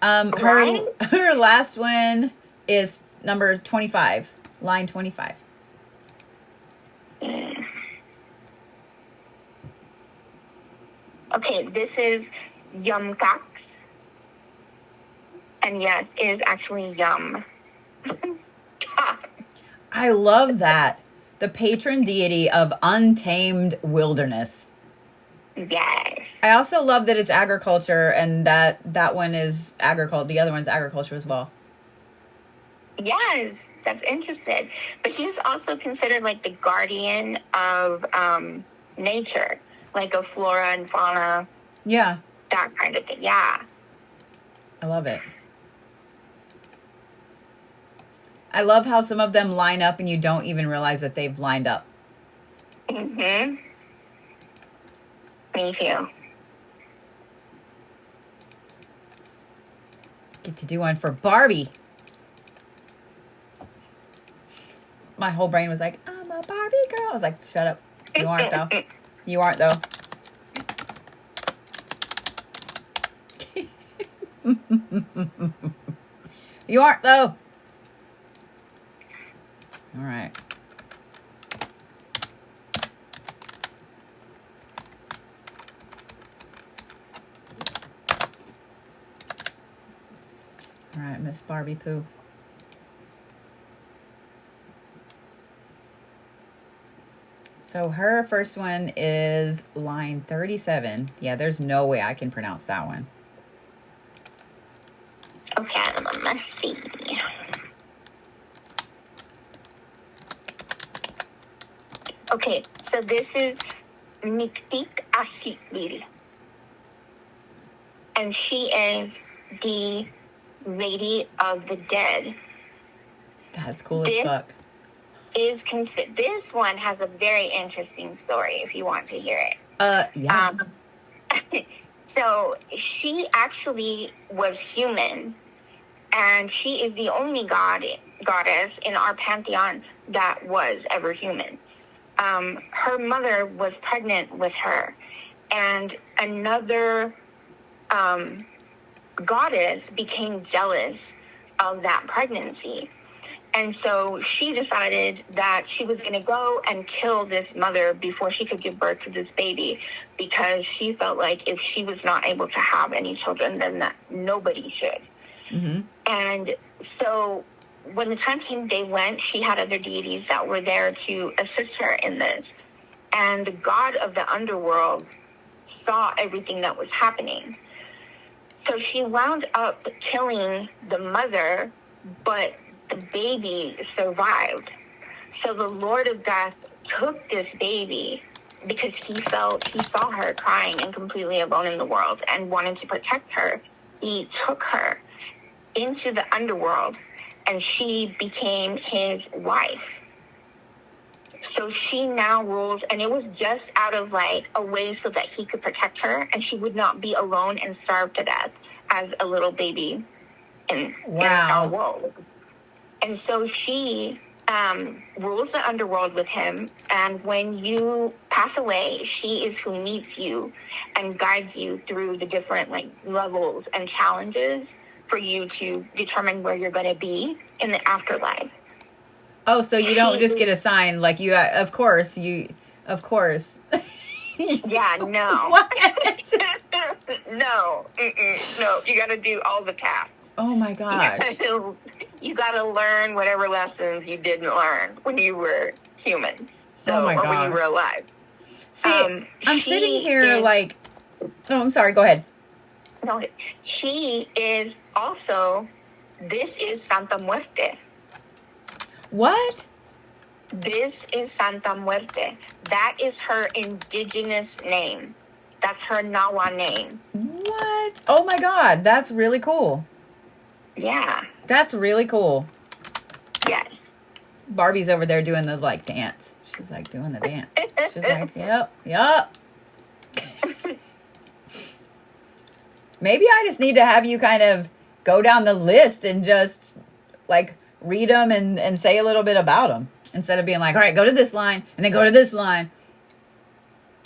Right? Her last one is number 25, line 25. Okay, this is Yum Cox. And yes, it is actually Yum. I love that. The patron deity of untamed wilderness. Yes. I also love that it's agriculture, and that one is agriculture. The other one's agriculture as well. Yes, that's interesting. But he's also considered like the guardian of nature, like of flora and fauna. Yeah. That kind of thing. Yeah. I love it. I love how some of them line up and you don't even realize that they've lined up. Mm-hmm. Me too. Get to do one for Barbie. My whole brain was like, I'm a Barbie girl. I was like, shut up. You aren't, though. You aren't, though. You aren't, though. All right. All right, Miss Barbie Poo. So her first one is line 37. Yeah, there's no way I can pronounce that one. Okay, let's see. Okay, so this is Miktik Asikbil. and she is the Lady of the Dead. That's cool as fuck. This one has a very interesting story if you want to hear it. Yeah. So she actually was human, and she is the only goddess in our pantheon that was ever human. Her mother was pregnant with her, and another goddess became jealous of that pregnancy. And so she decided that she was going to go and kill this mother before she could give birth to this baby, because she felt like if she was not able to have any children, then that nobody should. Mm-hmm. And so when the time came, she had other deities that were there to assist her in this. And the god of the underworld saw everything that was happening. So she wound up killing the mother, but the baby survived. So the Lord of Death took this baby because he saw her crying and completely alone in the world and wanted to protect her. He took her into the underworld, and she became his wife. So she now rules, and it was just out of like a way so that he could protect her and she would not be alone and starve to death as a little baby in our world. And so she rules the underworld with him. And when you pass away, she is who meets you and guides you through the different like levels and challenges for you to determine where you're going to be in the afterlife. Oh, so you don't just get assigned, like you, of course. Yeah, no. What? No, you got to do all the tasks. Oh my gosh. You got to learn whatever lessons you didn't learn when you were human. So, oh my gosh. Or when you were alive. See, I'm sitting here like, oh, I'm sorry. Go ahead. No, she is also, this is Santa Muerte. What? This is Santa Muerte. That is her indigenous name. That's her Nawa name. What? Oh my God. That's really cool. Yeah. That's really cool. Yes. Barbie's over there doing the like dance. She's like doing the dance. She's like, yep. Maybe I just need to have you kind of go down the list and just like read them and say a little bit about them instead of being like, all right, go to this line and then go to this line.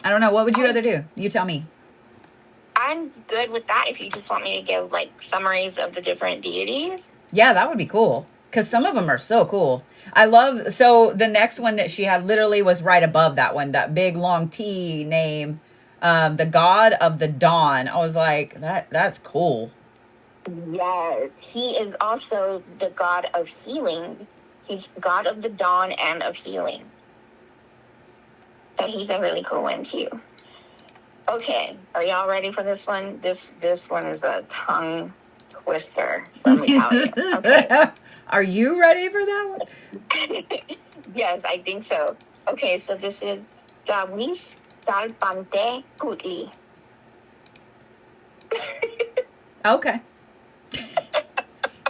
I don't know. What would you rather do? You tell me. I'm good with that if you just want me to give like summaries of the different deities. Yeah, that would be cool. Because some of them are so cool. So the next one that she had literally was right above that one, that big long T name, the God of the Dawn. I was like, that's cool. Yes, he is also the God of healing. He's God of the Dawn and of healing. So he's a really cool one too. Okay, are y'all ready for this one? This one is a tongue twister, let me tell you. Okay. Are you ready for that one? Yes, I think so. Okay, so this is Gawis Dalpante Kutli. Okay.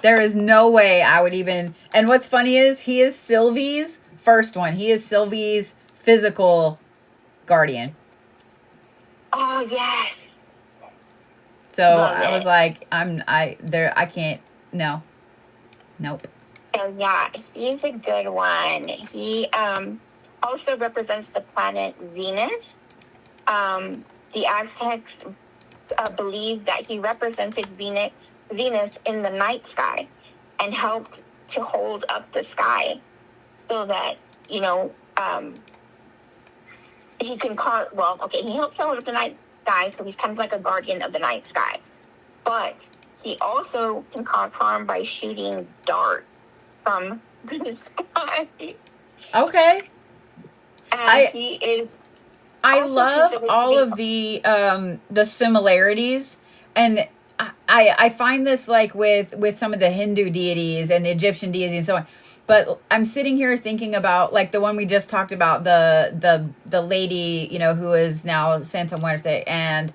There is no way I would even... And what's funny is he is Sylvie's first one. He is Sylvie's physical guardian. Oh, yes. So I was like, I can't, no. Nope. So yeah, he's a good one. He also represents the planet Venus. The Aztecs believed that he represented Venus in the night sky and helped to hold up the sky so that, he can he helps hold up the night sky, so he's kind of like a guardian of the night sky. But he also can cause harm by shooting darts from the sky. Okay. And he is... I love all of the similarities, and I find this like with some of the Hindu deities and the Egyptian deities and so on. But I'm sitting here thinking about like the one we just talked about, the lady, who is now Santa Muerte, and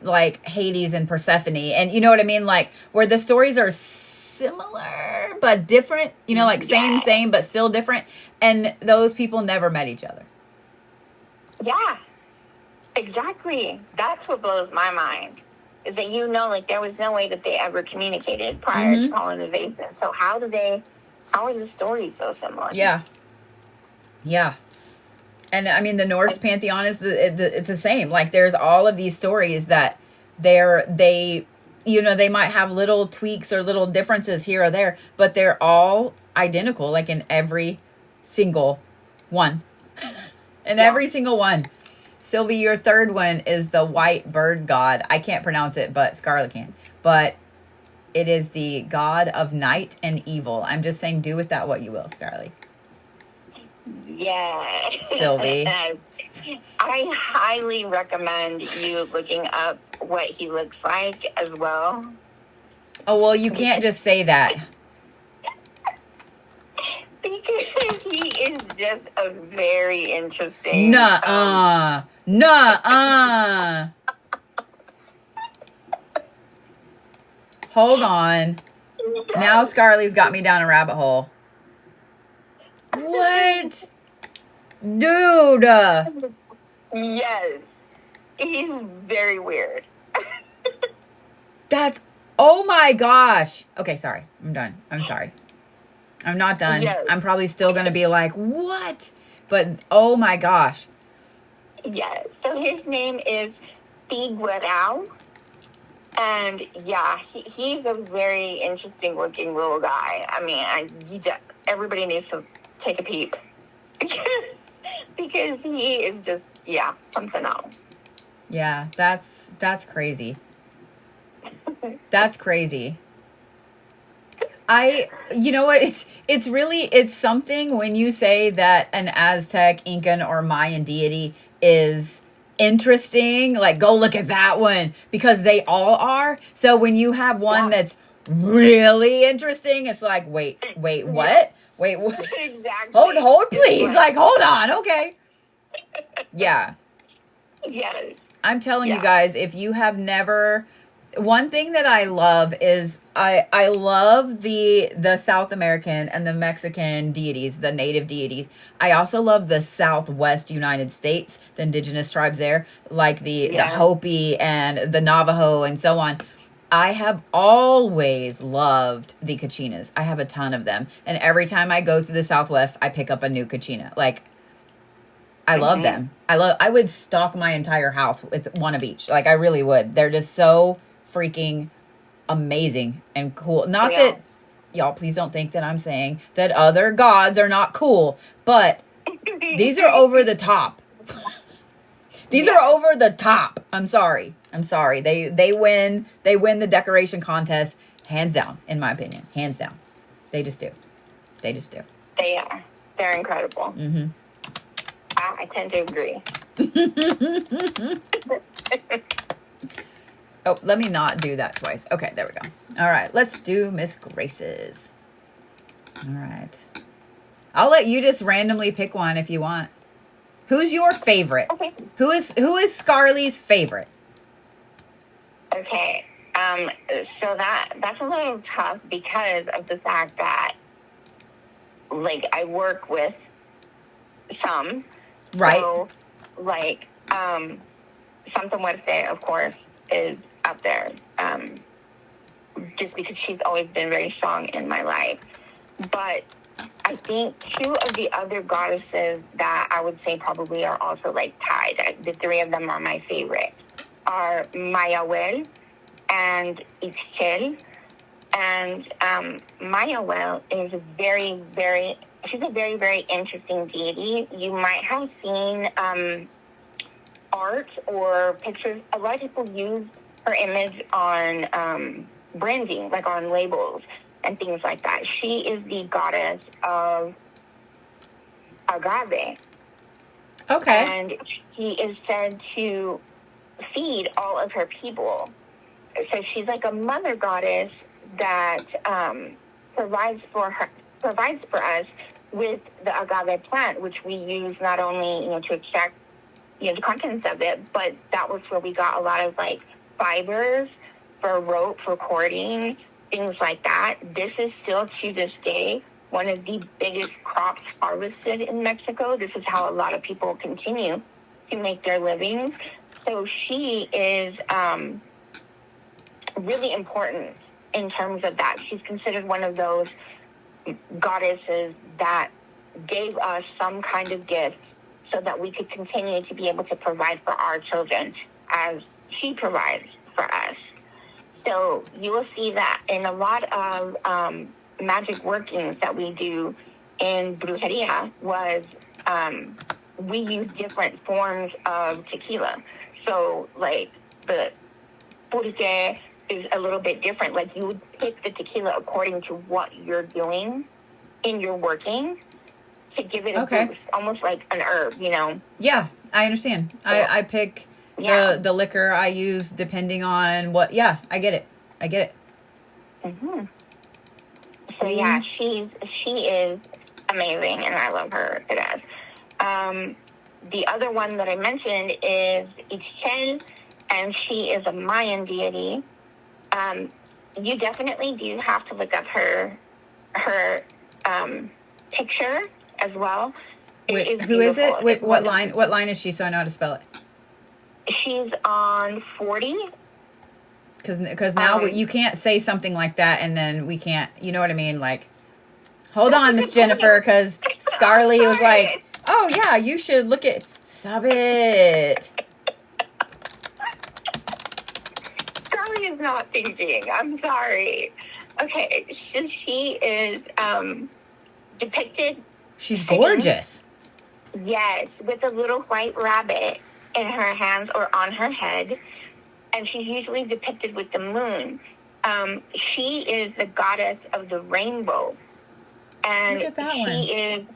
like Hades and Persephone, and you know what I mean, like where the stories are similar but different, you know, like same but still different, and those people never met each other. Yeah, exactly. That's what blows my mind, is that, you know, like there was no way that they ever communicated prior to colonization. So how are the stories so similar? Yeah. And I mean, the Norse pantheon is it's the same. Like there's all of these stories that they you know, they might have little tweaks or little differences here or there, but they're all identical, like in every single one. Every single one. Sylvie, your third one is the white bird god. I can't pronounce it, but Scarlett can. But it is the god of night and evil. I'm just saying, do with that what you will, Scarlett. Yeah. Sylvie. I highly recommend you looking up what he looks like as well. Oh, well, you can't just say that. Because he is just a very interesting... Nuh-uh. Hold on. Now Scarlett's got me down a rabbit hole. What? Dude. Yes. He's very weird. That's... Oh my gosh. Okay, sorry. I'm done. I'm sorry. I'm not done. Yes. I'm probably still going to be like, what? But, oh my gosh. Yeah. So his name is Figueroa. And yeah, he's a very interesting looking little guy. I mean, everybody needs to take a peep. Because he is just, something else. Yeah, that's crazy. That's crazy. You know what? It's something when you say that an Aztec, Incan, or Mayan deity is interesting. Like, go look at that one, because they all are. So when you have one that's really interesting, it's like, wait, what? Wait, what? Exactly. Hold, please. Like, hold on. Okay. Yeah. Yes. I'm telling you guys, if you have never... One thing that I love is I love the South American and the Mexican deities, the native deities. I also love the Southwest United States, the indigenous tribes there, like the Hopi and the Navajo and so on. I have always loved the Kachinas. I have a ton of them. And every time I go through the Southwest, I pick up a new Kachina. Like, I love them. I would stock my entire house with one of each. Like, I really would. They're just so freaking amazing and cool. Not that, y'all, please don't think that I'm saying that other gods are not cool, but these are over the top. These are over the top. I'm sorry. They win the decoration contest hands down, in my opinion. Hands down. They just do. They are. They're incredible. Mm-hmm. I tend to agree. Oh, let me not do that twice. Okay, there we go. All right, let's do Miss Grace's. All right. I'll let you just randomly pick one if you want. Who's your favorite? Okay. Who is Scarlett's favorite? Okay. So that's a little tough because of the fact that, like, I work with some. Right. So, like, Santa Muerte, of course, is up there. Just because she's always been very strong in my life. But I think two of the other goddesses that I would say probably are also, like, tied. The three of them are my favorite. Are Mayahuel and Ixchel. And Mayahuel is she's a very, very interesting deity. You might have seen art or pictures. A lot of people use her image on branding, like on labels and things like that. She is the goddess of agave. Okay. And she is said to feed all of her people. So she's like a mother goddess that provides for us with the agave plant, which we use not only, to extract, the contents of it, but that was where we got a lot of like fibers for rope, for cording, things like that. This is still to this day one of the biggest crops harvested in Mexico. This is how a lot of people continue to make their livings. So she is really important in terms of that. She's considered one of those goddesses that gave us some kind of gift so that we could continue to be able to provide for our children as she provides for us. So you will see that in a lot of magic workings that we do in brujeria was we use different forms of tequila. So like the pulque is a little bit different. Like you would pick the tequila according to what you're doing in your working to give it a boost, almost like an herb, you know? Yeah, I understand. So, I pick the liquor I use depending on what, I get it. Mm-hmm. So yeah, she is amazing and I love her to death. The other one that I mentioned is Ichel, and she is a Mayan deity. You definitely do have to look up her picture as well. Who is it? What line is she, so I know how to spell it? She's on 40. Because now you can't say something like that and then we can't, you know what I mean? Like, hold on, Miss Jennifer, because Scarly was like, oh yeah, you should look at, stop it. Scarly is not thinking, I'm sorry. Okay, she is depicted. She's gorgeous. Yes, with a little white rabbit in her hands or on her head. And she's usually depicted with the moon. She is the goddess of the rainbow. And she is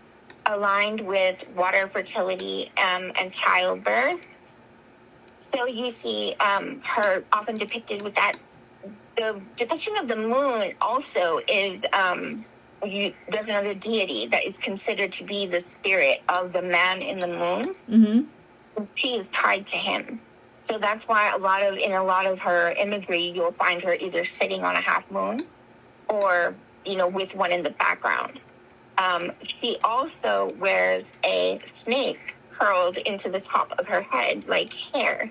aligned with water, fertility, and childbirth. So you see her often depicted with that. The depiction of the moon also is, there's another deity that is considered to be the spirit of the man in the moon. Mm-hmm. And she is tied to him. So that's why in a lot of her imagery, you'll find her either sitting on a half moon or, with one in the background. She also wears a snake curled into the top of her head, like hair.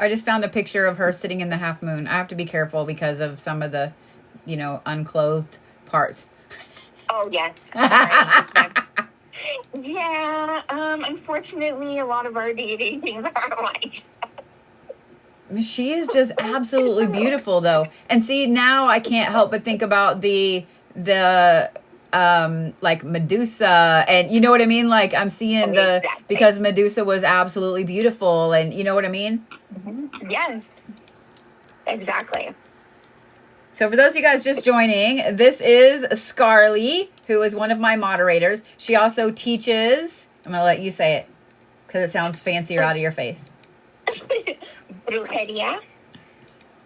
I just found a picture of her sitting in the half moon. I have to be careful because of some of the, unclothed parts. Oh, yes. Yeah. Unfortunately, a lot of our dating things are like she is just absolutely beautiful, though. And see, now I can't help but think about the like Medusa, and you know what I mean? Like I'm seeing because Medusa was absolutely beautiful, and you know what I mean? Mm-hmm. Yes, exactly. So for those of you guys just joining, this is Scarly, who is one of my moderators. She also teaches, I'm going to let you say it because it sounds fancier out of your face. Brujeria.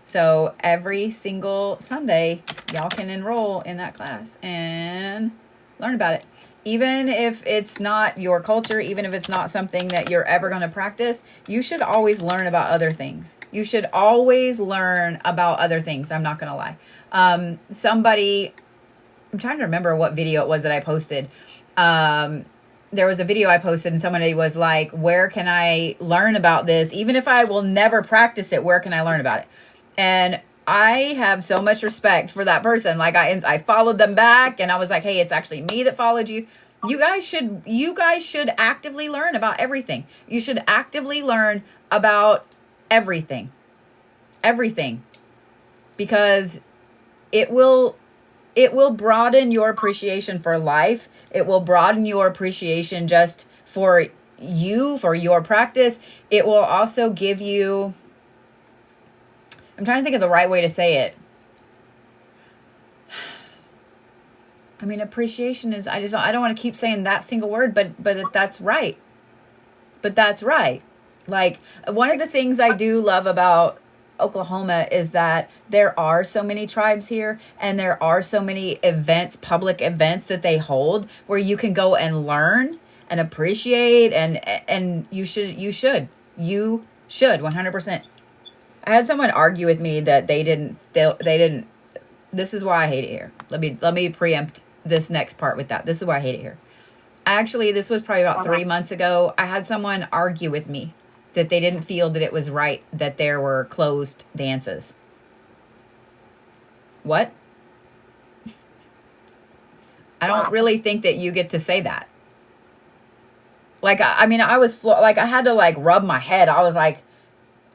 So every single Sunday, y'all can enroll in that class and learn about it. Even if it's not your culture, even if it's not something that you're ever going to practice, you should always learn about other things. You should always learn about other things. I'm not going to lie. I'm trying to remember what video it was that I posted. There was a video I posted and somebody was like, where can I learn about this? Even if I will never practice it, where can I learn about it? And I have so much respect for that person. Like I followed them back and I was like, hey, it's actually me that followed you. You guys should actively learn about everything. You should actively learn about everything. Everything. Because it will broaden your appreciation for life. It will broaden your appreciation just for you, for your practice. It will also give you, I'm trying to think of the right way to say it. I mean, appreciation is, I don't want to keep saying that single word, but that's right. But that's right. Like, one of the things I do love about Oklahoma is that there are so many tribes here and there are so many events, public events that they hold where you can go and learn and appreciate, and you should 100%. I had someone argue with me that they didn't. This is why I hate it here. Let me preempt this next part with that. This is why I hate it here. Actually, this was probably about 3 months ago. I had someone argue with me that they didn't feel that it was right that there were closed dances. What? I don't really think that you get to say that. Like, I mean, I was like, I had to like rub my head. I was like,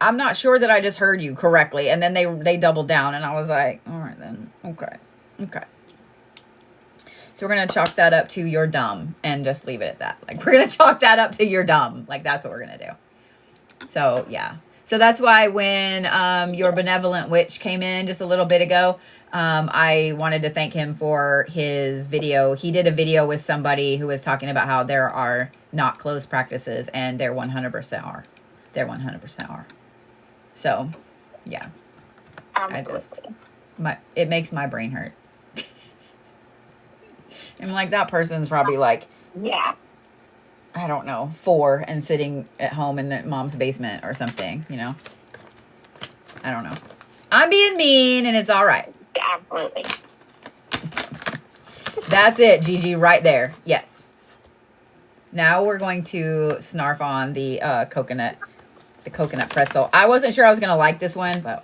I'm not sure that I just heard you correctly. And then they doubled down, and I was like, all right then. Okay. So we're going to chalk that up to you're dumb and just leave it at that. Like, we're going to chalk that up to you're dumb. Like, that's what we're going to do. So, yeah. So that's why when your benevolent witch came in just a little bit ago, I wanted to thank him for his video. He did a video with somebody who was talking about how there are not closed practices, and there 100% are. There 100% are. So, yeah. Absolutely. It makes my brain hurt. I'm like, that person's probably like, yeah, I don't know, 4 and sitting at home in their mom's basement or something, you know? I don't know. I'm being mean, and it's all right. Absolutely. That's it, Gigi, right there. Yes. Now we're going to snarf on the coconut pretzel. I wasn't sure I was going to like this one, but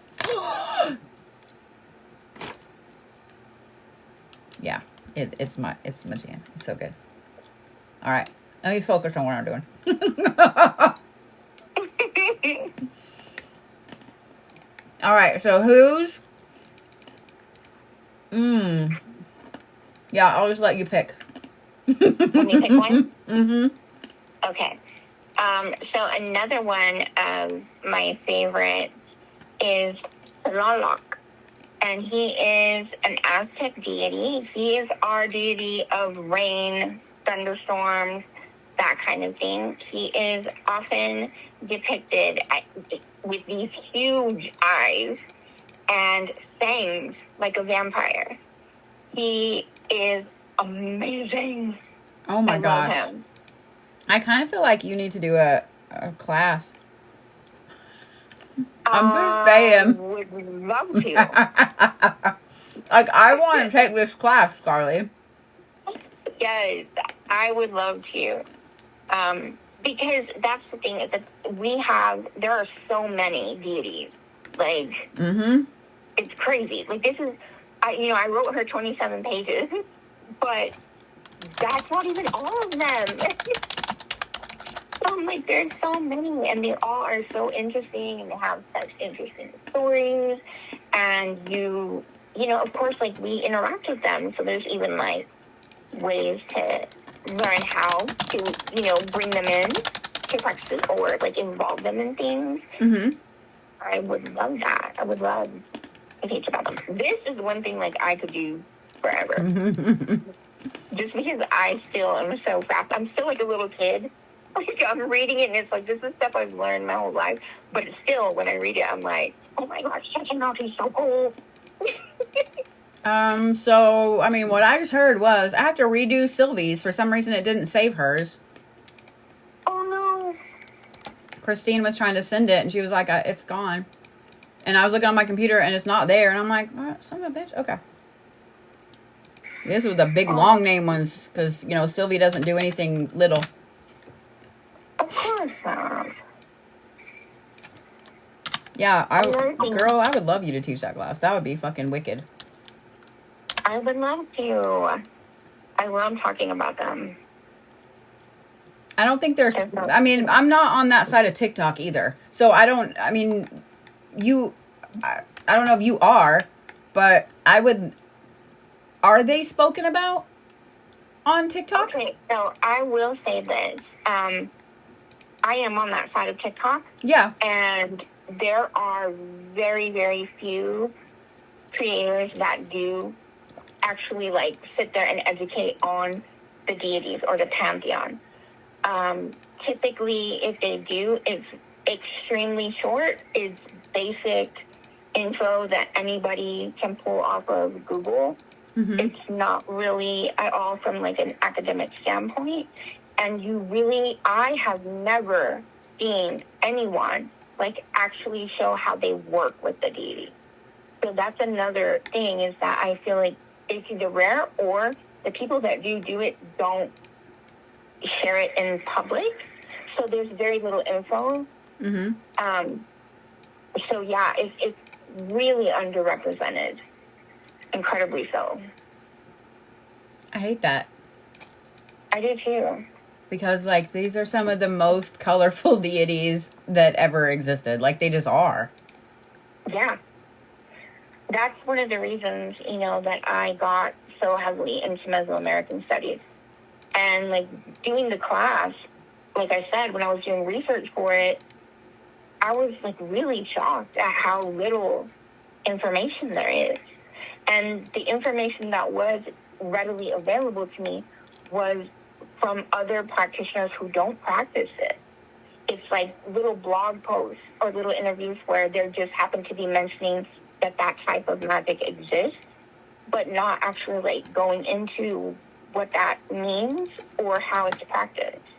yeah, it's my jam. It's so good. All right. Let me focus on what I'm doing. All right. So who's... Yeah, I'll just let you pick. Let me pick one? Mm-hmm. Okay. So another one of my favorites is Tlaloc. And he is an Aztec deity. He is our deity of rain, thunderstorms, that kind of thing. He is often depicted with these huge eyes and fangs like a vampire. He is amazing. Oh my gosh. Love him. I kind of feel like you need to do a class. I'm just saying. Would love to. Like, I want to take this class, Carly. Yes, I would love to. Because that's the thing, is that there are so many deities. Like, it's crazy. Like, this is, I wrote her 27 pages, but that's not even all of them. So I'm like, there's so many, and they all are so interesting, and they have such interesting stories. And of course, like, we interact with them. So there's even like ways to learn how to, bring them in to practices or like involve them in things. Mm-hmm. I would love that. I would love to teach about them. This is one thing like I could do forever. Just because I still am so fast. I'm still like a little kid. Like, I'm reading it, and it's like, this is stuff I've learned my whole life. But still, when I read it, I'm like, oh my gosh, checking out, he's so cool. So, I mean, what I just heard was I have to redo Sylvie's. For some reason, it didn't save hers. Oh no. Christine was trying to send it, and she was like, it's gone. And I was looking on my computer, and it's not there. And I'm like, what? Son of a bitch? Okay. This was the big, long name ones, because, Sylvie doesn't do anything little. Of course not. Yeah, girl, I would love you to teach that class. That would be fucking wicked. I would love to. I love talking about them. I don't think there's... I mean, I'm not on that side of TikTok either. So I don't... I mean, I don't know if you are, but I would... Are they spoken about on TikTok? Okay, so I will say this. I am on that side of TikTok. Yeah. And there are very, very few creators that do actually like sit there and educate on the deities or the pantheon. Typically, if they do, it's extremely short. It's basic info that anybody can pull off of Google. Mm-hmm. It's not really at all from like an academic standpoint. And I have never seen anyone like actually show how they work with the deity. So that's another thing, is that I feel like it's either rare, or the people that do it don't share it in public. So there's very little info. So yeah, it's really underrepresented. Incredibly so. I hate that. I do too. Because, like, these are some of the most colorful deities that ever existed. Like, they just are. Yeah. That's one of the reasons, that I got so heavily into Mesoamerican studies. And, like, doing the class, like I said, when I was doing research for it, I was, like, really shocked at how little information there is. And the information that was readily available to me was from other practitioners who don't practice this. It's like little blog posts or little interviews where there just happen to be mentioning that type of magic exists, but not actually like going into what that means or how it's practiced.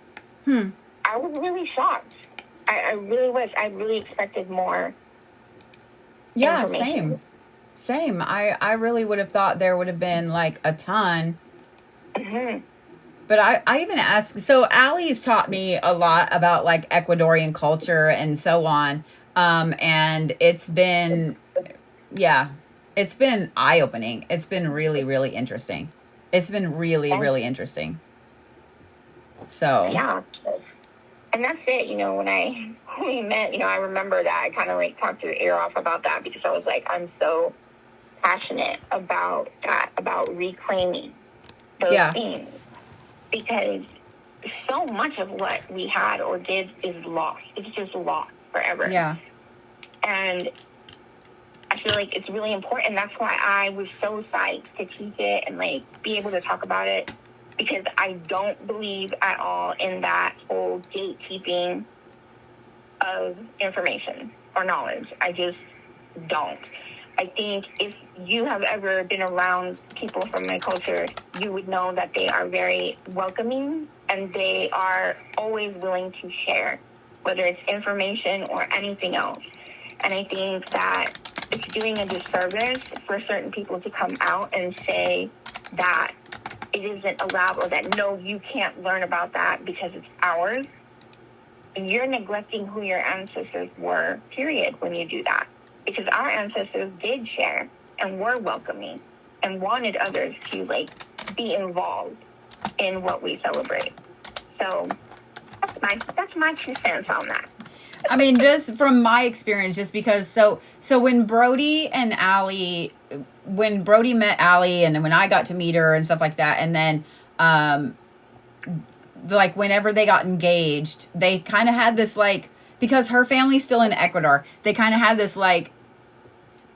I was really shocked. I really was. I really expected more information. Same. I really would have thought there would have been like a ton. But I even asked, so Allie's taught me a lot about like Ecuadorian culture and so on. And it's been eye-opening. It's been really, really interesting. It's been really, really interesting. So. Yeah. And that's it, when we met, I remember that I kind of like talked your ear off about that, because I was like, I'm so passionate about that, about reclaiming those things. Because so much of what we had or did is lost. It's just lost forever. Yeah. And I feel like it's really important. That's why I was so psyched to teach it and like be able to talk about it, because I don't believe at all in that whole gatekeeping of information or knowledge. I just don't. I think if you have ever been around people from my culture, you would know that they are very welcoming and they are always willing to share, whether it's information or anything else. And I think that it's doing a disservice for certain people to come out and say that it isn't allowed, or that, no, you can't learn about that because it's ours. You're neglecting who your ancestors were, period, when you do that. Because our ancestors did share and were welcoming and wanted others to like be involved in what we celebrate. So that's my 2 cents on that. I mean, just from my experience, just because, so when Brody met Allie, and when I got to meet her and stuff like that, and then, like, whenever they got engaged, they kind of had this, like, because her family's still in Ecuador, they kind of had this, like,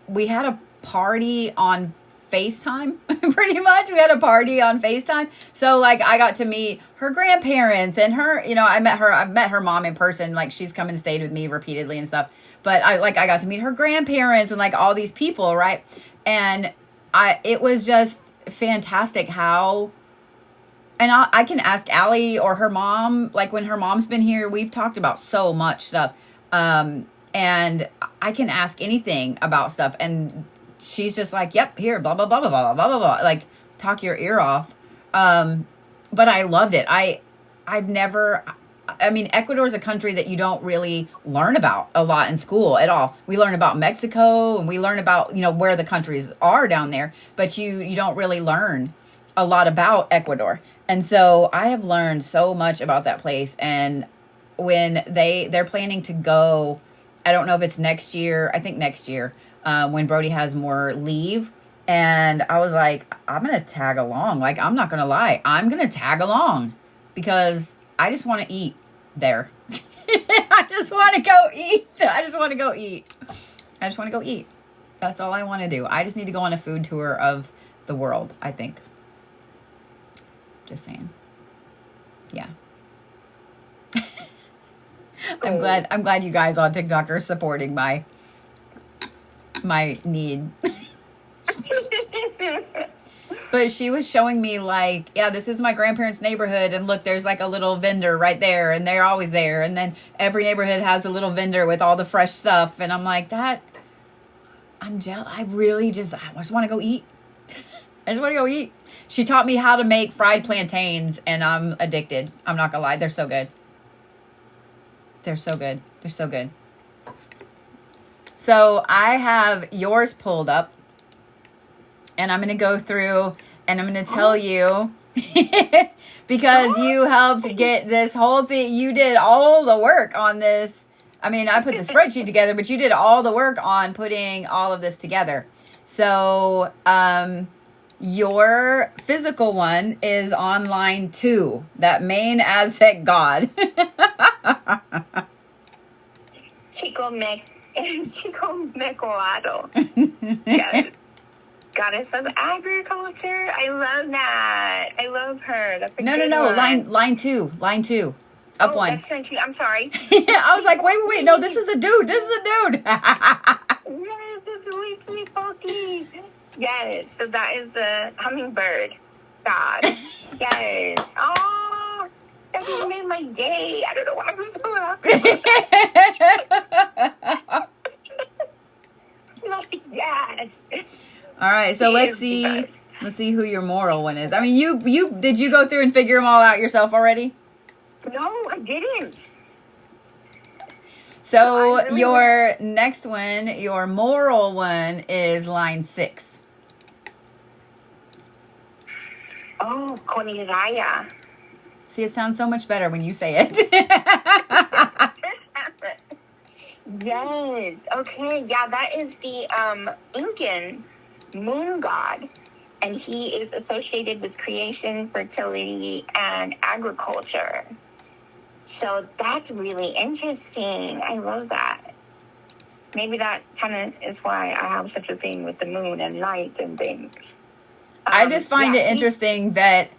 we had a party on FaceTime, pretty much. We had a party on FaceTime. So, like, I got to meet her grandparents and her, I've met her mom in person. Like, she's come and stayed with me repeatedly and stuff. But I got to meet her grandparents and, like, all these people, right? And it was just fantastic how, and I can ask Allie or her mom, like, when her mom's been here, we've talked about so much stuff. And I can ask anything about stuff, and she's just like, yep, here, blah, blah, blah, blah, blah, blah, blah, blah, like, talk your ear off. But I loved it. Ecuador is a country that you don't really learn about a lot in school at all. We learn about Mexico, and we learn about, where the countries are down there, but you don't really learn a lot about Ecuador. And so I have learned so much about that place. And when they're planning to go, I don't know if it's next year, I think next year, when Brody has more leave. And I was like, I'm going to tag along. Like, I'm not going to lie. I'm going to tag along because I just want to eat there. I just want to go eat. That's all I want to do. I just need to go on a food tour of the world, I think. Just saying. Yeah. I'm glad you guys on TikTok are supporting my need. But she was showing me like, yeah, this is my grandparents' neighborhood, and look, there's like a little vendor right there, and they're always there. And then every neighborhood has a little vendor with all the fresh stuff, and I'm like, I'm jealous. I just want to go eat. I just want to go eat. She taught me how to make fried plantains, and I'm addicted. I'm not gonna lie, they're so good. They're so good. They're so good. So I have yours pulled up, and I'm going to go through and I'm going to tell you because you helped get this whole thing. You did all the work on this. I mean, I put the spreadsheet together, but you did all the work on putting all of this together. So, your physical one is on line 2, that main Aztec god. Chico Mecoado. Yes. Goddess of agriculture. I love that. I love her. That's a No. good one. Line 2. Up one. That's line 2. I'm sorry. I was like, wait. No, this is a dude. Yes, it's Wiki Pokey. Yes, so that is the hummingbird god. Yes. Oh, that just made my day. I don't know why I'm so happy. Like, yes. All right, so let's see who your moral one is. I mean, you did you go through and figure them all out yourself already? No, I didn't. So your next one, your moral one, is line 6. Oh, Koniraya. See, it sounds so much better when you say it. Yes. Okay. Yeah, that is the Incan moon god, and he is associated with creation, fertility, and agriculture. So that's really interesting. I love that. Maybe that kind of is why I have such a thing with the moon and light and things. I just find it interesting that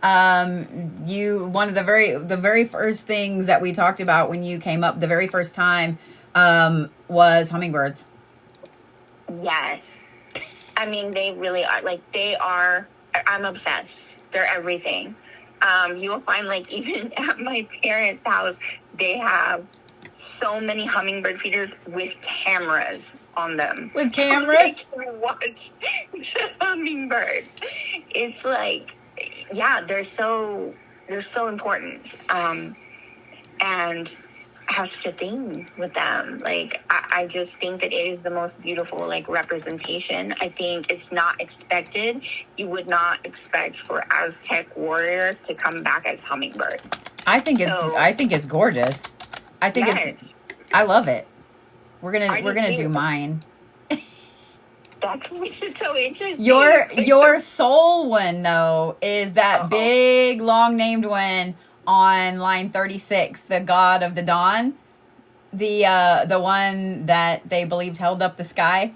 one of the very first things that we talked about when you came up the very first time was hummingbirds. Yes. I mean, they really are. Like, I'm obsessed. They're everything. You'll find, like, even at my parents' house, they have so many hummingbird feeders with cameras on them. With cameras? So they can watch the hummingbird. It's like, yeah, they're so important. And I have such a thing with them. Like, I just think that it is the most beautiful, like, representation. I think it's not expected. You would not expect for Aztec warriors to come back as hummingbird. I think it's gorgeous. I love it. We're gonna do mine. That's so interesting. Your soul one though is that big long named one on line 36, the god of the dawn, the one that they believed held up the sky.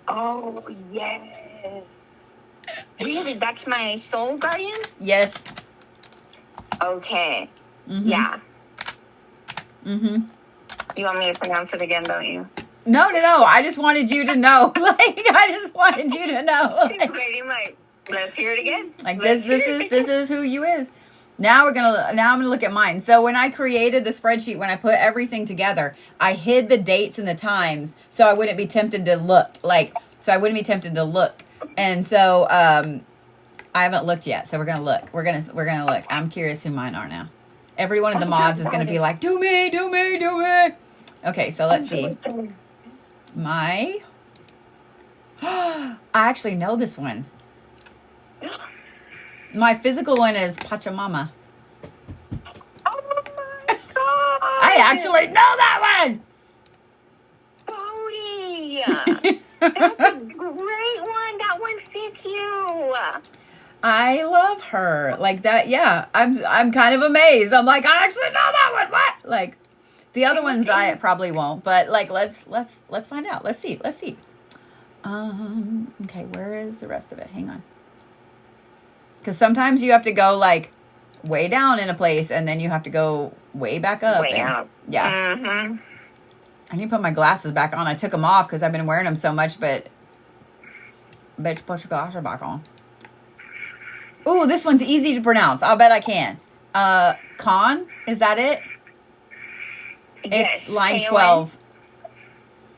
Oh yes. Really, that's my soul guardian? Yes. Okay. Mm-hmm. Yeah. Mm-hmm. You want me to pronounce it again, don't you? No. I just wanted you to know. I just wanted you to know. Let's hear it again. This is who you is. Now I'm gonna look at mine. So when I created the spreadsheet, when I put everything together, I hid the dates and the times so I wouldn't be tempted to look. And so I haven't looked yet. So we're gonna look. We're gonna look. I'm curious who mine are now. Every one of the mods is gonna be like, do me. Okay, so let's see. I actually know this one. My physical one is Pachamama. Oh my god! I actually know that one! Bodhi! That's a great one. That one fits you. I love her. Like that, yeah. I'm kind of amazed. I'm like, I actually know that one. What? Like the other ones I probably won't, but like let's find out. Let's see. Okay, where is the rest of it? Hang on. Because sometimes you have to go like way down in a place and then you have to go way back up. Way out. Yeah. Mm-hmm. I need to put my glasses back on. I took them off because I've been wearing them so much, but bitch, put your glasses back on. Ooh, this one's easy to pronounce. I'll bet I can. Con, is that it? Yes, It's line Kaylin. 12.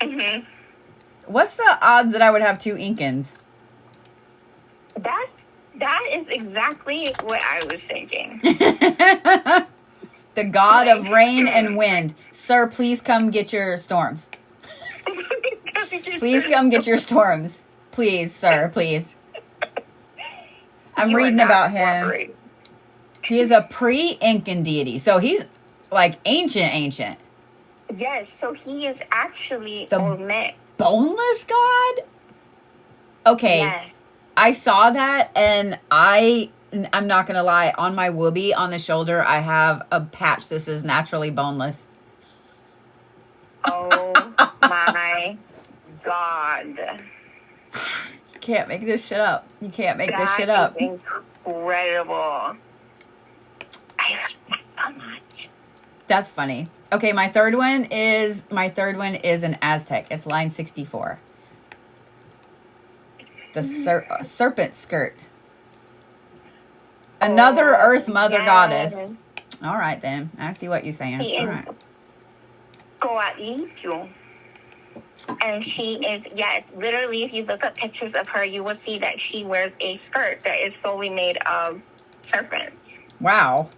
Mm-hmm. What's the odds that I would have 2 Incans? That is exactly what I was thinking. The god of rain and wind. Sir, please come get your storms. Please come get your storms. Please, sir, please. I'm You are reading not about him. cooperating. He is a pre-Incan deity. So he's like ancient. Yes, so he is actually The- Olmec. Boneless god? Okay. Yes. I saw that and I'm not going to lie. On my whoopee on the shoulder, I have a patch that says naturally boneless. Oh my God. You can't make this shit up. You can't make this shit That up. is incredible. I love that so much. That's funny. Okay, my third one is an Aztec. It's line 64. The serpent skirt. Another Earth Mother yes. goddess. All right then. I see what you're saying. She All is right. Coatlicue. And she is, yes, literally, if you look up pictures of her, you will see that she wears a skirt that is solely made of serpents. Wow.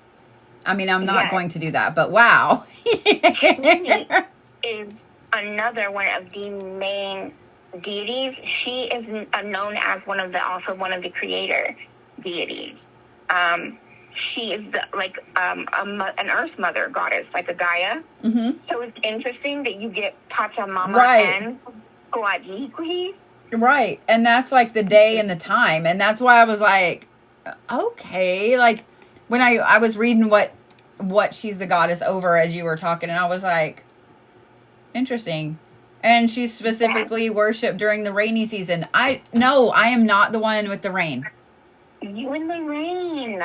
I mean, I'm not Yes. going to do that, but wow. She is another one of the main deities. She is known as also one of the creator deities. She is an Earth Mother goddess, like a Gaia. Mm-hmm. So it's interesting that you get Pachamama Right. and Coatlicue. Right. And that's like the day and the time. And that's why I was like, okay. Like when I was reading what she's the goddess over as you were talking, and I was like, interesting. And she's specifically worshipped during the rainy season. I am not the one with the rain. You in the rain.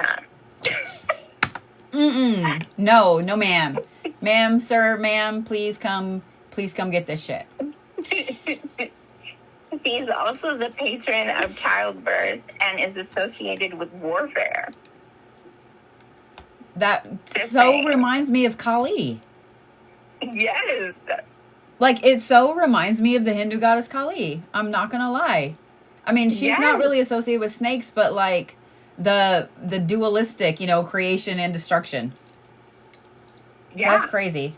No, ma'am. Ma'am, sir, ma'am, please come get this shit. She's also the patron of childbirth and is associated with warfare. That so reminds me of Kali. Yes. Like, it so reminds me of the Hindu goddess Kali. I'm not gonna lie. I mean, she's not really associated with snakes, but like the dualistic, creation and destruction. Yeah. That's crazy.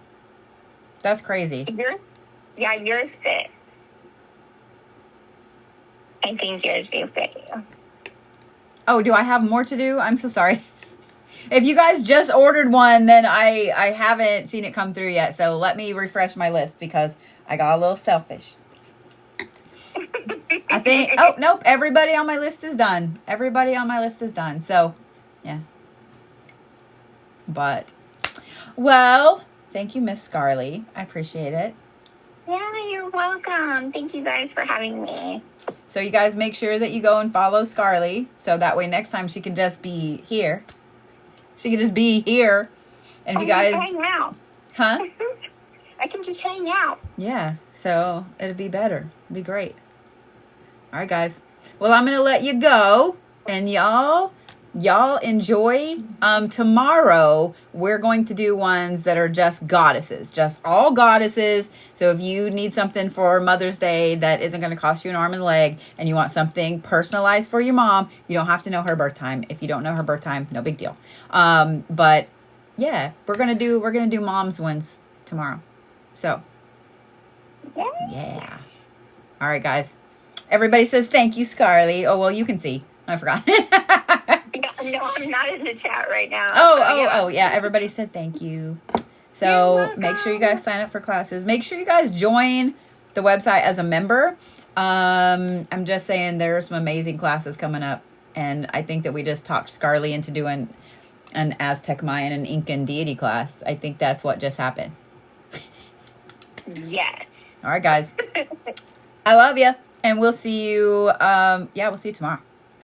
That's crazy. Yours fit. I think yours do fit you. Oh, do I have more to do? I'm so sorry. If you guys just ordered one, then I haven't seen it come through yet. So let me refresh my list because I got a little selfish. I think, oh, nope, everybody on my list is done. Everybody on my list is done. So, yeah. But, well, thank you, Miss Scarley. I appreciate it. Yeah, you're welcome. Thank you guys for having me. So you guys make sure that you go and follow Scarley. So that way next time she can just be here. She can just be here. And if you guys... hang out. Huh? I can just hang out. Yeah, so it'd be better. It'd be great. All right, guys. Well, I'm going to let you go. And y'all enjoy. Tomorrow, we're going to do ones that are just goddesses. Just all goddesses. So if you need something for Mother's Day that isn't going to cost you an arm and a leg, and you want something personalized for your mom, you don't have to know her birth time. If you don't know her birth time, no big deal. But yeah, we're gonna do mom's ones tomorrow. So yeah. All right, guys. Everybody says thank you, Scarley. Oh, well, you can see. I forgot. No, I'm not in the chat right now. Oh, yeah. Everybody said thank you. So make sure you guys sign up for classes. Make sure you guys join the website as a member. I'm just saying there's some amazing classes coming up. And I think that we just talked Scarley into doing an Aztec, Mayan, and Incan deity class. I think that's what just happened. Yes. All right, guys. I love you. And we'll see you. We'll see you tomorrow.